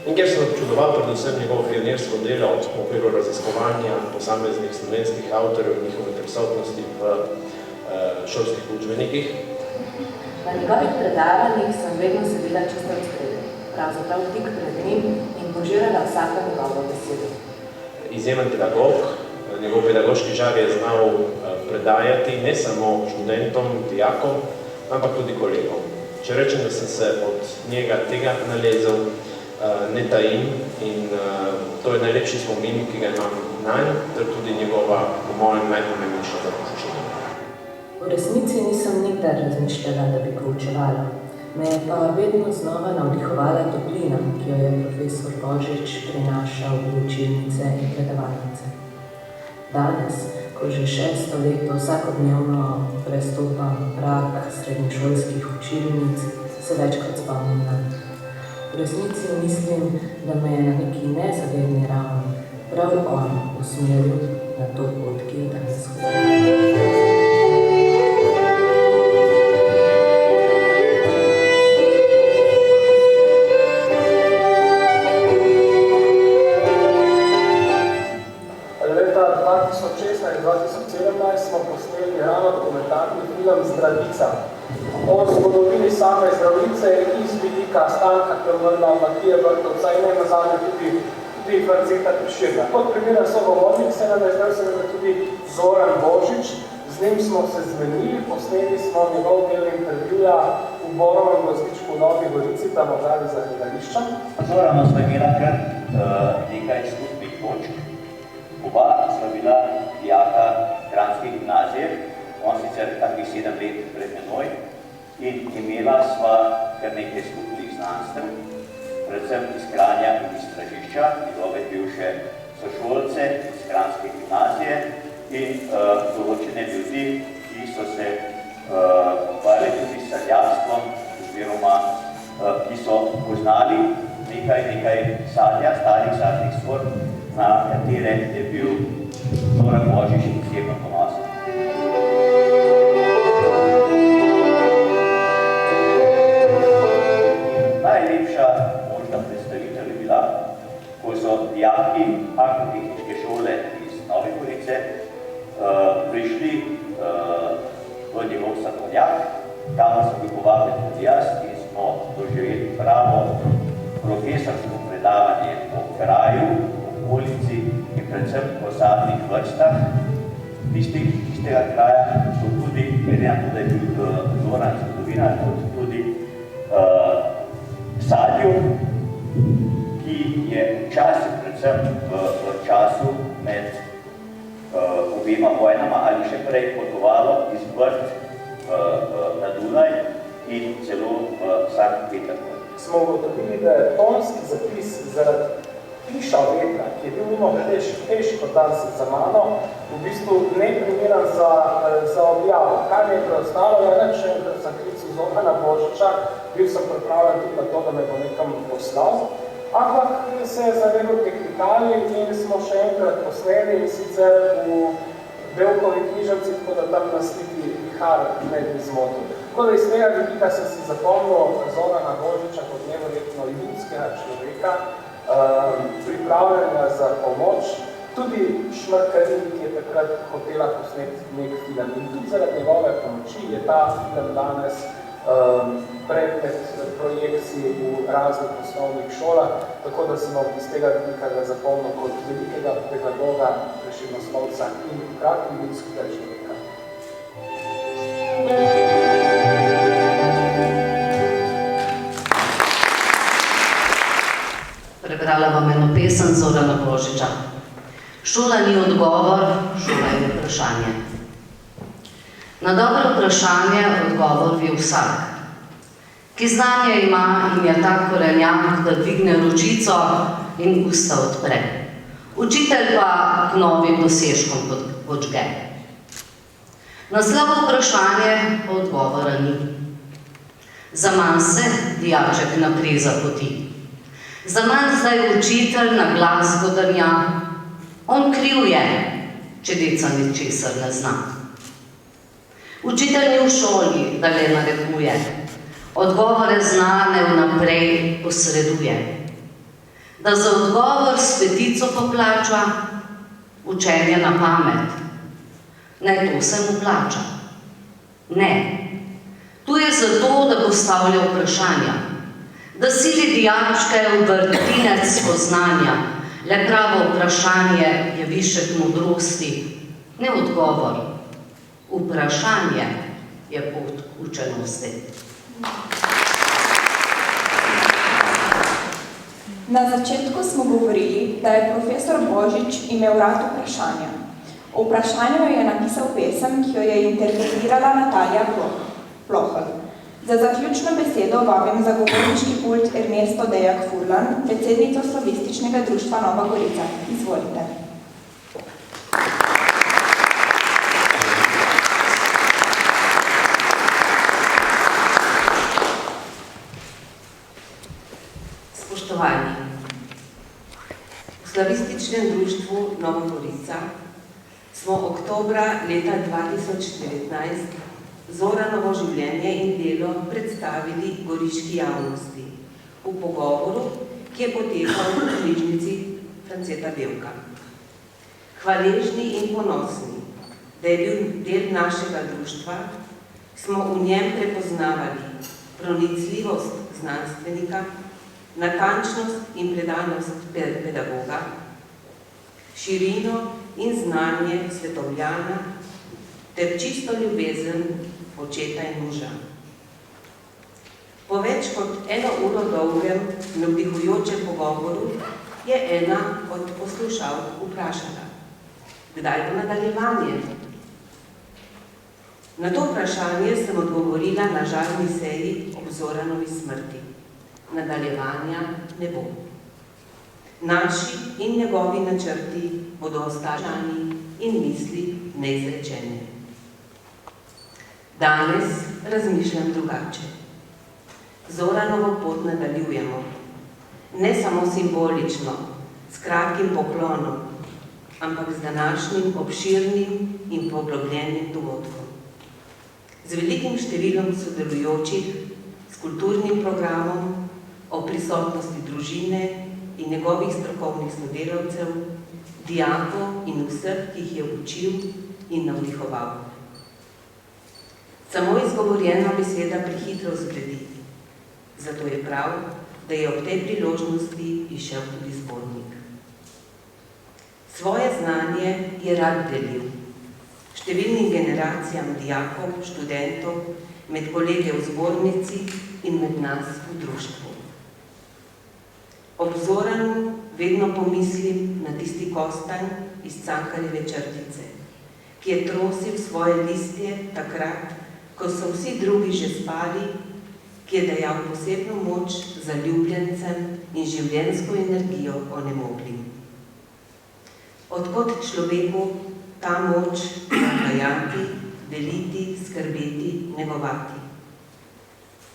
in kjer sem občudoval predvsem njegovo pionirsko delo v okviru raziskovanja posameznih slovenskih avtorjev in njihove prisotnosti v šolskih učbenikih. Na njegovih predavanjih sem vedno sedela čisto v spredju, pravzaprav tik pred njim in požirala vsako njegovo besedo. Izjemen pedagog, njegov pedagoški žar je znal predajati ne samo študentom, dijakom, ampak tudi kolegom. Če rečem, da sem se od njega tega nalezel, ne tajim in to je najlepši spomin, ki ga imam nanj, ter tudi njegova, po mojem, najpomembnejša zaposlčina. V resnici nisem nikdar razmišljala, da bi poučevala. Me je pa vedno znova navdihovala toplina, ki jo je profesor Božič prinašal v učilnice in predavalnice. Danes, ko že 6. leto vsakodnevno prestopam prag srednješolskih učilnic, se večkrat spomnim nanj. V resnici mislim, da me je na neki nezavedni ravni prav on usmeril na to pot, ki jo danes hodim. o zgodovini same zdravnice iz vidika Stanka Krmrna, Matije Vrtovca in nazadnje tudi Franceta Prešerna. Kot primeren sogovornik se nam je zdaj tudi Zoran Božič. Z njim smo se zmenili, posneli smo njegov del intervjuja v Borovem gozdičku v Novi Gorici, tam odradi za gledališčem. Zorano sva imela kar nekaj skupnih točk. Oba sva bila dijaka Kranjske gimnazije, on sicer takih 7 let pred menoj, in imela sva kar nekaj skupnih znanstev, predvsem iz Kranja in iz Stražišča, njegove bivše sošolce iz Kranjske gimnazije in določene ljudi, ki so se ukvarjali tudi s sadjarstvom, oziroma ki so poznali nekaj sadja, starih sadnih sort, na katere je bil Zoran Božič izjemno ponosen. Najlepša možna predstavitev je bila, ko so dijaki Agrotehniške šole iz Nove Gorice prišli v njegov sadovnjak, tam so bil povabljen tudi jaz in smo doživeli pravo profesorsko predavanje o kraju, okolici in predvsem o sadnih vrstah tistega kraja, kot tudi, glede na to, da je bil Zoran zgodovinar, kot tudi sadju, ki je včasih, predvsem v času med obema vojnama ali še prej potovalo iz Brd na Dunaj in celo v Sankt Peterburg. Smo ugotovili, da je tonski zapis zaradi piša vetra, ki je bil mimo težko danes za mano, v bistvu neprimeren za objavo. Kaj mi je preostalo, je reč enkrat za klicu Zorana Božiča, bil sem pripravljen tudi na to, da me bo nekam poslal, ampak se je zavedel tehnikali in smo še enkrat posneli in sicer v Belkovi knjižnici, tako da tam na sliki vihar ne bi zmotil. Tako da iz tega vidika sem si zapomnil Zorana Božiča kot neverjetno ljudskega človeka, pripravljenja za pomoč, tudi Šmrkarin, ki je takrat hotela posneti nek film. In tudi zaradi njegove pomoči je ta film danes predmet projekcij v raznih osnovnih šolah, tako da sem iz tega vidika ga zapomnil kot velikega pedagoga, preširnoslovca in hkrati ljudskega človeka. Prebrala vam eno pesem Zorana Božiča. Šola ni odgovor, šola je vprašanje. Na dobro vprašanje odgovor ve vsak, ki znanje ima in je tak korenjak, da dvigne ročico in usta odpre. Učitelj pa k novim dosežkom počge. Na slabo vprašanje odgovora ni. Zaman se dijaček napreza poti. Zaman zdaj učitelj na glas godrnja. On kriv je, če deca ničesar ne zna. Učitelj ni v šoli, da le narekuje. Odgovore znane vnaprej posreduje. Da za odgovor s petico poplača, učenje na pamet. Naj to se mu plača. Ne. Tu je zato, da postavlja vprašanja. Da sili dijačke v vrtinec spoznanja. Le pravo vprašanje je višek modrosti, ne odgovor. Vprašanje je pot učenosti. Na začetku smo govorili, da je profesor Božič imel rad vprašanja. O vprašanju je napisal pesem, ki jo je interpretirala Natalija Plohl. Za zaključno besedo vabim za govorniški pult Ernesto Dejak Furlan, predsednico Slavističnega društva Nova Gorica. Izvolite. Spoštovani, v Slavističnem društvu Nova Gorica smo oktobra leta 2019 Zoranovo življenje in delo predstavili goriški javnosti v pogovoru, ki je potekal v knjižnici Franceta Bevka. Hvaležni in ponosni, da je bil del našega društva, smo v njem prepoznavali pronicljivost znanstvenika, natančnost in predanost pedagoga, širino in znanje svetovljana ter čisto ljubezen očeta in moža. Po več kot 1 uro dolgem navdihujočem pogovoru je ena od poslušalk vprašala, kdaj bo nadaljevanje? Na to vprašanje sem odgovorila na žalni seji ob Zoranovi smrti. Nadaljevanja ne bo. Naši in njegovi načrti bodo ostali in misli neizrečene. Danes razmišljam drugače. Zoranovo pot nadaljujemo. Ne samo simbolično, s kratkim poklonom, ampak z današnjim obširnim in poglobljenim dogodkom. Z velikim številom sodelujočih, s kulturnim programom, o prisotnosti družine in njegovih strokovnih sodelavcev, dijakov in vseh, ki jih je učil in navdihoval. Samo izgovorjena beseda prehitro zgredi. Zato je prav, da je ob tej priložnosti izšel tudi zbornik. Svoje znanje je rad delil. Številnim generacijam dijakov, študentov, med kolege v zbornici in med nas v društvu. Ob Zoranu vedno pomislim na tisti kostanj iz Cankarjeve črtice, ki je trosil svoje listje takrat, ko so vsi drugi že spali, ki je dajal posebno moč zaljubljencem in življenjsko energijo onemoglim. Odkot človeku ta moč dajati, deliti, skrbeti, negovati.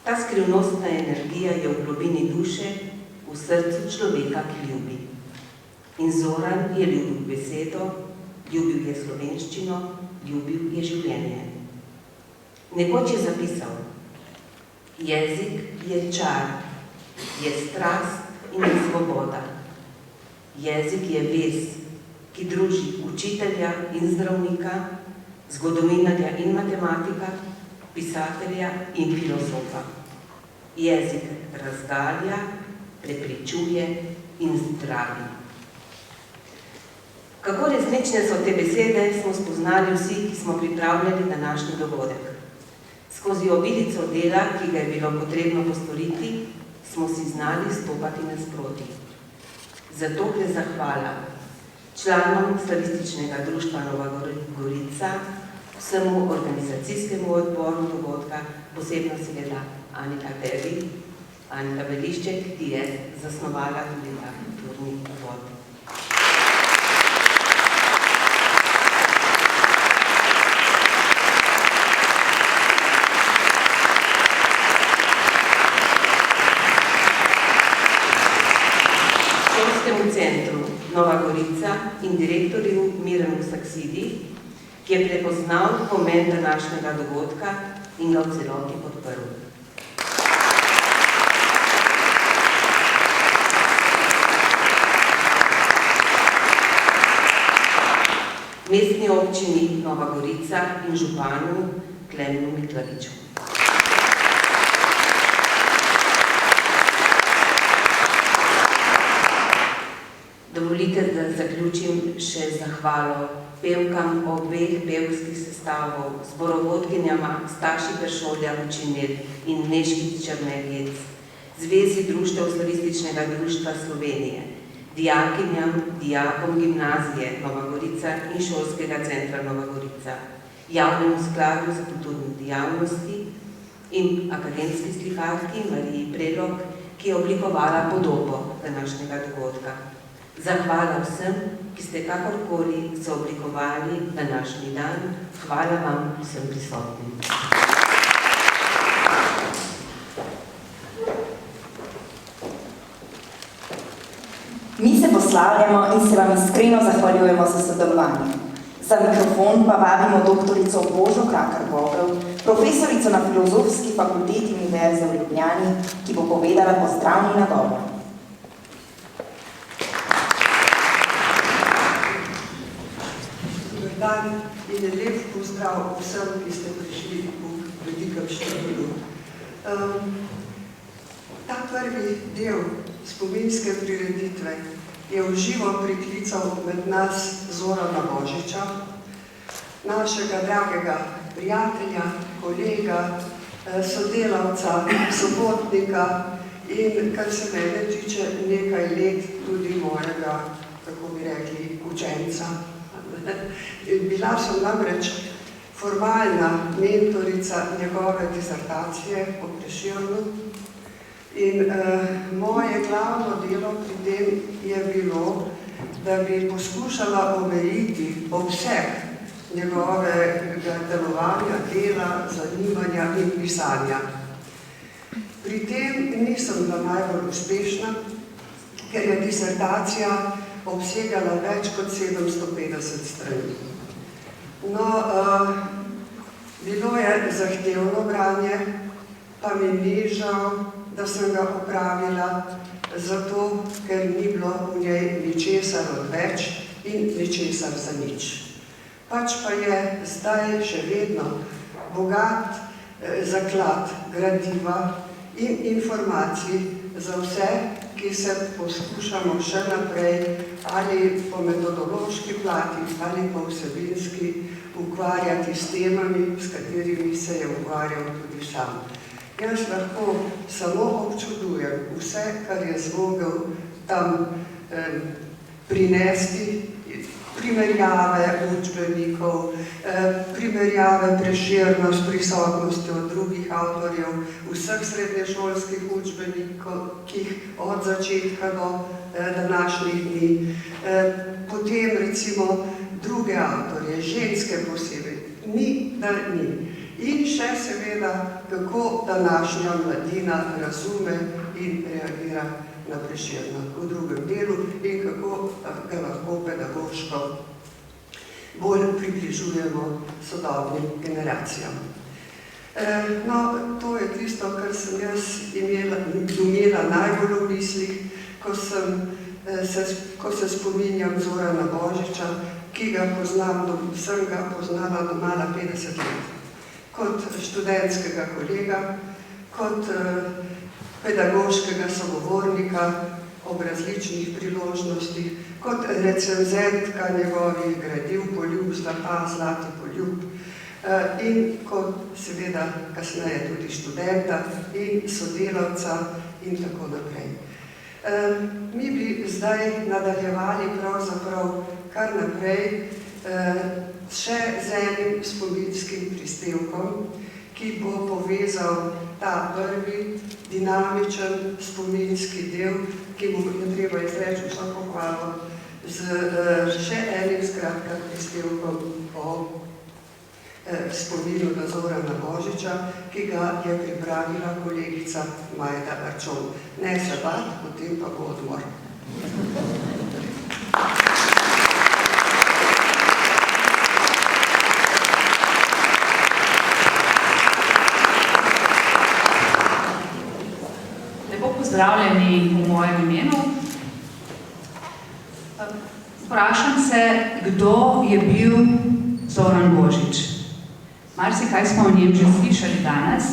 Ta skrivnostna energija je v globini duše, v srcu človeka, ki ljubi. In Zoran je ljubil besedo, ljubil je slovenščino, ljubil je življenje. Nekoč je zapisal, jezik je čar, je strast in je svoboda. Jezik je vez, ki druži učitelja in zdravnika, zgodovinarja in matematika, pisatelja in filozofa. Jezik razgalja, prepričuje in zdravi. Kako resnične so te besede, smo spoznali vsi, ki smo pripravljali današnji dogodek. Skozi obilico dela, ki ga je bilo potrebno postoriti, smo si znali stopati nasproti. Zato gre zahvala članom Slavističnega društva Nova Gorica, vsemu organizacijskemu odboru dogodka, posebno seveda Anika Tebi, Anika Belišček, ki je zasnovala tudi ta kulturni uvod. Šolskemu centru Nova Gorica in direktorju Miranu Saksidi, ki je prepoznal pomen današnjega dogodka in ga v celoti podprl. Mestni občini Nova Gorica in županu Klemnu Miklariču. Dovolite, da zaključim še zahvalo pevkam obeh pevskih sestavov, zborovodkinjama Staši Peršolja Vučinel in Nežki Črnegec, Zvezi društev Slavističnega društva Slovenije, dijakinjam, dijakom gimnazije Nova Gorica in šolskega centra Nova Gorica, javnemu skladu za kulturne dejavnosti in akademski slikarki Mariji Prelog, ki je oblikovala podobo današnjega dogodka. Zahvala vsem, ki ste kakorkoli sooblikovali današnji dan. Hvala vam vsem prisotnim. Mi se poslavljamo in se vam iskreno zahvaljujemo za sodelovanje. Za mikrofon pa vabimo doktorico Božo Krakar-Vogel, profesorico na Filozofski fakulteti Univerze v Ljubljani, ki bo povedala pozdravni nagovor. Dan in lep pozdrav vsem, ki ste prišli v velikem številu. Ta prvi del spominske prireditve je v živo priklical med nas Zorana Božiča, našega dragega prijatelja, kolega, sodelavca, sobotnika in, kar se mene tiče, nekaj let tudi mojega, kako bi rekli, učenca. Bila sem namreč formalna mentorica njegove disertacije po Prešernu in moje glavno delo pri tem je bilo, da bi poskušala omejiti obseg njegovega delovanja, dela, zanimanja in pisanja. Pri tem nisem bila najbolj uspešna, ker je disertacija obsegala več kot 750 strani. No, bilo je zahtevno branje, pa mi ni žal, da sem ga opravila, zato, ker ni bilo v njej ničesar odveč in ničesar za nič. Pač pa je zdaj še vedno bogat zaklad gradiva in informacij za vse, ki se poskušamo še naprej ali po metodološki plati ali po vsebinski ukvarjati s temami, s katerimi se je ukvarjal tudi sam. Jaz lahko samo občudujem vse, kar je zmogel tam prinesti, primerjave učbenikov, primerjave Prešerna s prisotnostjo drugih avtorjev, vseh srednješolskih učbenikov, od začetka do današnjih dni. Potem recimo druge avtorje, ženske posebej, ni, da ni. In še seveda, kako današnja mladina razume in reagira na Prešerna v drugem delu in kako ga lahko pedagoško bolj približujemo sodobnim generacijam. No, to je tisto, kar sem jaz imela najbolj v mislih, ko se spominjam Zorana Božiča, ki ga sem ga poznala domala 50 let. Kot študentskega kolega, kot pedagoškega sogovornika ob različnih priložnostih, kot recenzentka njegovih gradiv Poljub, zlata, zlati poljub in kot seveda kasneje tudi študenta in sodelavca in tako naprej. Mi bi zdaj nadaljevali pravzaprav kar naprej še z enim spominskim prispevkom, ki bo povezal ta prvi dinamičen spominski del, ki mu je treba izreči vso pohvalo, z še enim skratka prispevkom o spominu na Zorana Božiča, ki ga je pripravila kolegica Majda Arčon. Ne se bat, potem pa bo odmor. Pozdravljeni v mojem imenu. Vprašam se, kdo je bil Zoran Božič. Marsikaj smo o njem že slišali danes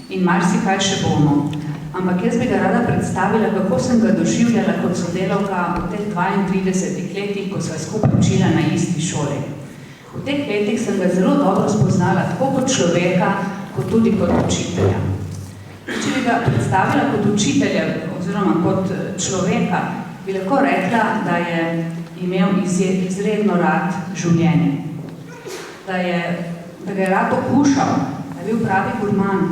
in marsikaj še bomo. Ampak jaz bi ga rada predstavila, kako sem ga doživljala kot sodelavka v teh 32 letih, ko sva skupaj učila na isti šoli. V teh letih sem ga zelo dobro spoznala tako kot človeka, kot tudi kot učitelja. Če bi ga predstavila kot učitelja oziroma kot človeka, bi lahko rekla, da je imel izredno rad življenje. Da ga je rad okušal, da je bil pravi gurman,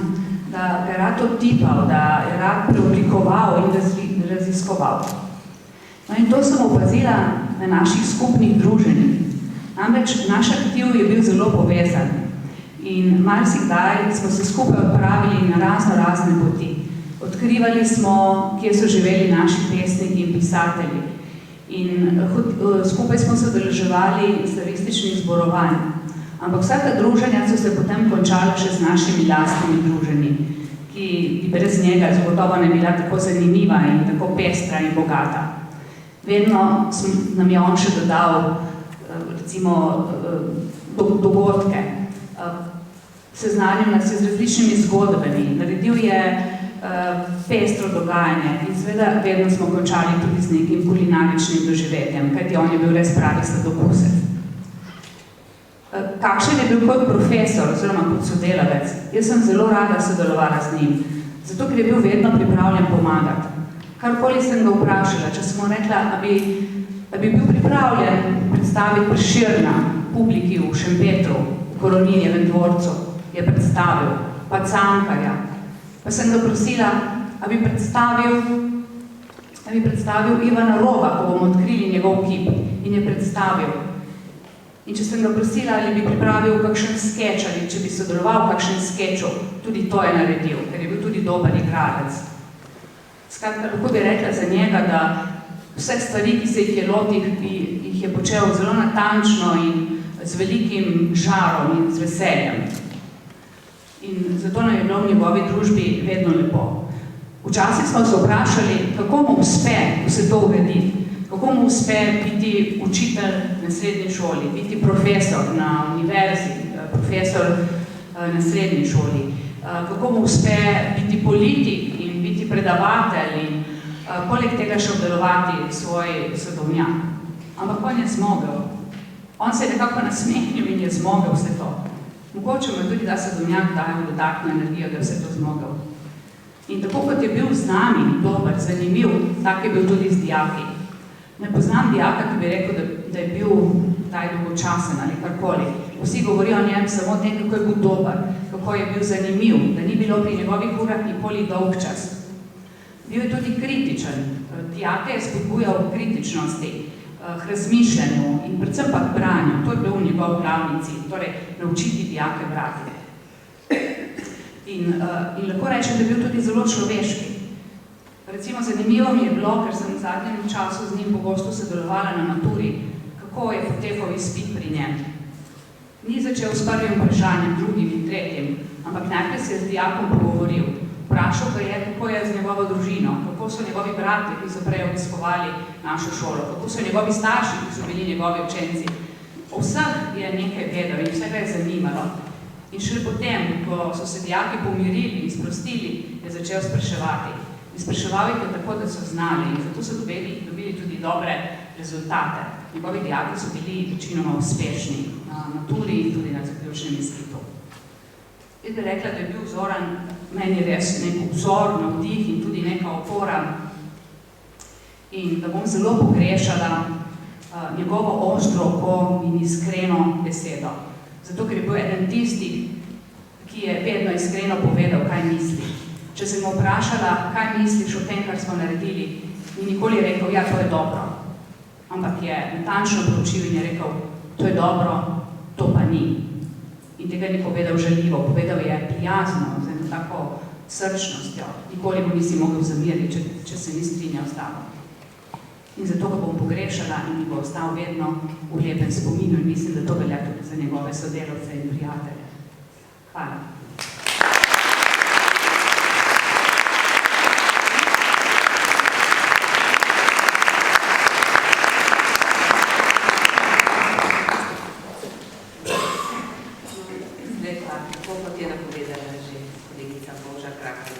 da ga je rad odtipal, da je rad preoblikoval in raziskoval. No in to sem opazila na naših skupnih druženjih. Namreč naš aktiv je bil zelo povezan. In marsikdaj smo se skupaj odpravili na razne poti. Odkrivali smo, kje so živeli naši pesniki in pisatelji. In skupaj smo se udeleževali slavističnih zborovanj. Ampak vsaka druženja so se potem končala še z našimi lastnimi druženji, ki brez njega zagotovo ne bila tako zanimiva in tako pestra in bogata. Vedno nam je on še dodal, recimo, dogodke. Seznanil nas je z različnimi zgodbami, naredil je pestro dogajanje in seveda vedno smo končali tudi z nekim kulinaričnim doživetjem, kajti on je bil res pravi sladokusec. Kakšen je bil kot profesor oziroma kot sodelavec? Jaz sem zelo rada sodelovala z njim, zato ker je bil vedno pripravljen pomagati. Karkoli sem ga vprašala, če sem mu rekla, da bi bil pripravljen predstaviti Prešerna publiki v Šempetru, v Koroninjevem dvorcu, je predstavil, pa Cankarja. Pa sem ga prosila, da bi predstavil Ivana Rova, ko bomo odkrili njegov kip, in je predstavil. In če sem ga prosila, ali bi pripravil kakšen skeč, ali če bi sodeloval v kakšen skeču, tudi to je naredil, ker je bil tudi dober igralec. Skratka, lahko bi rekla za njega, da vse stvari, ki se jih je lotil, jih je počel zelo natančno in z velikim žarom in z veseljem. In zato nam je bilo v njegovi družbi vedno lepo. Včasih smo se vprašali, kako mu uspe vse to urediti. Kako mu uspe biti učitelj na srednji šoli, biti profesor na univerzi, profesor na srednji šoli, kako mu uspe biti politik in biti predavatelj in poleg tega še obdelovati svoj sadovnjak. Ampak on je zmogel. On se je nekako nasmehnil in je zmogel vse to. Mogoče mu je tudi, da sadovnjak daje dodatno energijo, da je vse to zmogel. In tako kot je bil z nami dober, zanimiv, tak je bil tudi z dijaki. Ne poznam dijaka, ki bi rekel, da je bil taj dolgočasen ali karkoli. Vsi govorijo o njem samo o tem, kako je bil dober, kako je bil zanimiv, da ni bilo pri njegovih urah nikoli dolg čas. Bil je tudi kritičen. Dijake je spodbujal k kritičnosti, k razmišljanju in predvsem pa k branju. To je bil njegov glavni cilj, torej naučiti dijake brati. In lahko rečem, da je bil tudi zelo človeški. Recimo, zanimivo mi je bilo, ker sem v zadnjem času z njim pogosto sodelovala na maturi, kako je potekal izpit pri njem. Ni začel s prvim vprašanjem, drugim in tretjim, ampak najprej se je z dijakom pogovoril. Vprašal ga je, kako je z njegovo družino, kako so njegovi brati, ki so prej obiskovali našo šolo, kako so njegovi starši, ki so bili njegovi učenci. O vseh je nekaj vedel in vse ga je zanimalo. In šele potem, ko so se dijaki pomirili in sprostili, je začel spraševati. In spraševal jih je tako, da so znali in zato so dobili tudi dobre rezultate. Njegovi dijaki so bili večinoma uspešni na maturi in tudi na zaključnem izpitu. Jaz bi rekla, da je bil Zoran meni res nek vzor, navdih in tudi neka opora in da bom zelo pogrešala njegovo ostro oko in iskreno besedo. Zato, ker je bil eden tistih, ki je vedno iskreno povedal, kaj misli. Če sem mu vprašala, kaj misliš o tem, kar smo naredili, ni nikoli rekel, ja, to je dobro. Ampak je natančno proučil in je rekel, to je dobro, to pa ni. In tega ni povedal žaljivo, povedal je prijazno, z eno tako srčnostjo. Nikoli mu nisi mogel zameriti, če se ni strinjal s tabo. In zato ga bom pogrešala in mi bo ostal vedno v lepem spominu in mislim, da to velja tudi za njegove sodelavce in prijatelje. Hvala. Zdaj pa, tako kot je napovedala že kolegica Boža Krakar,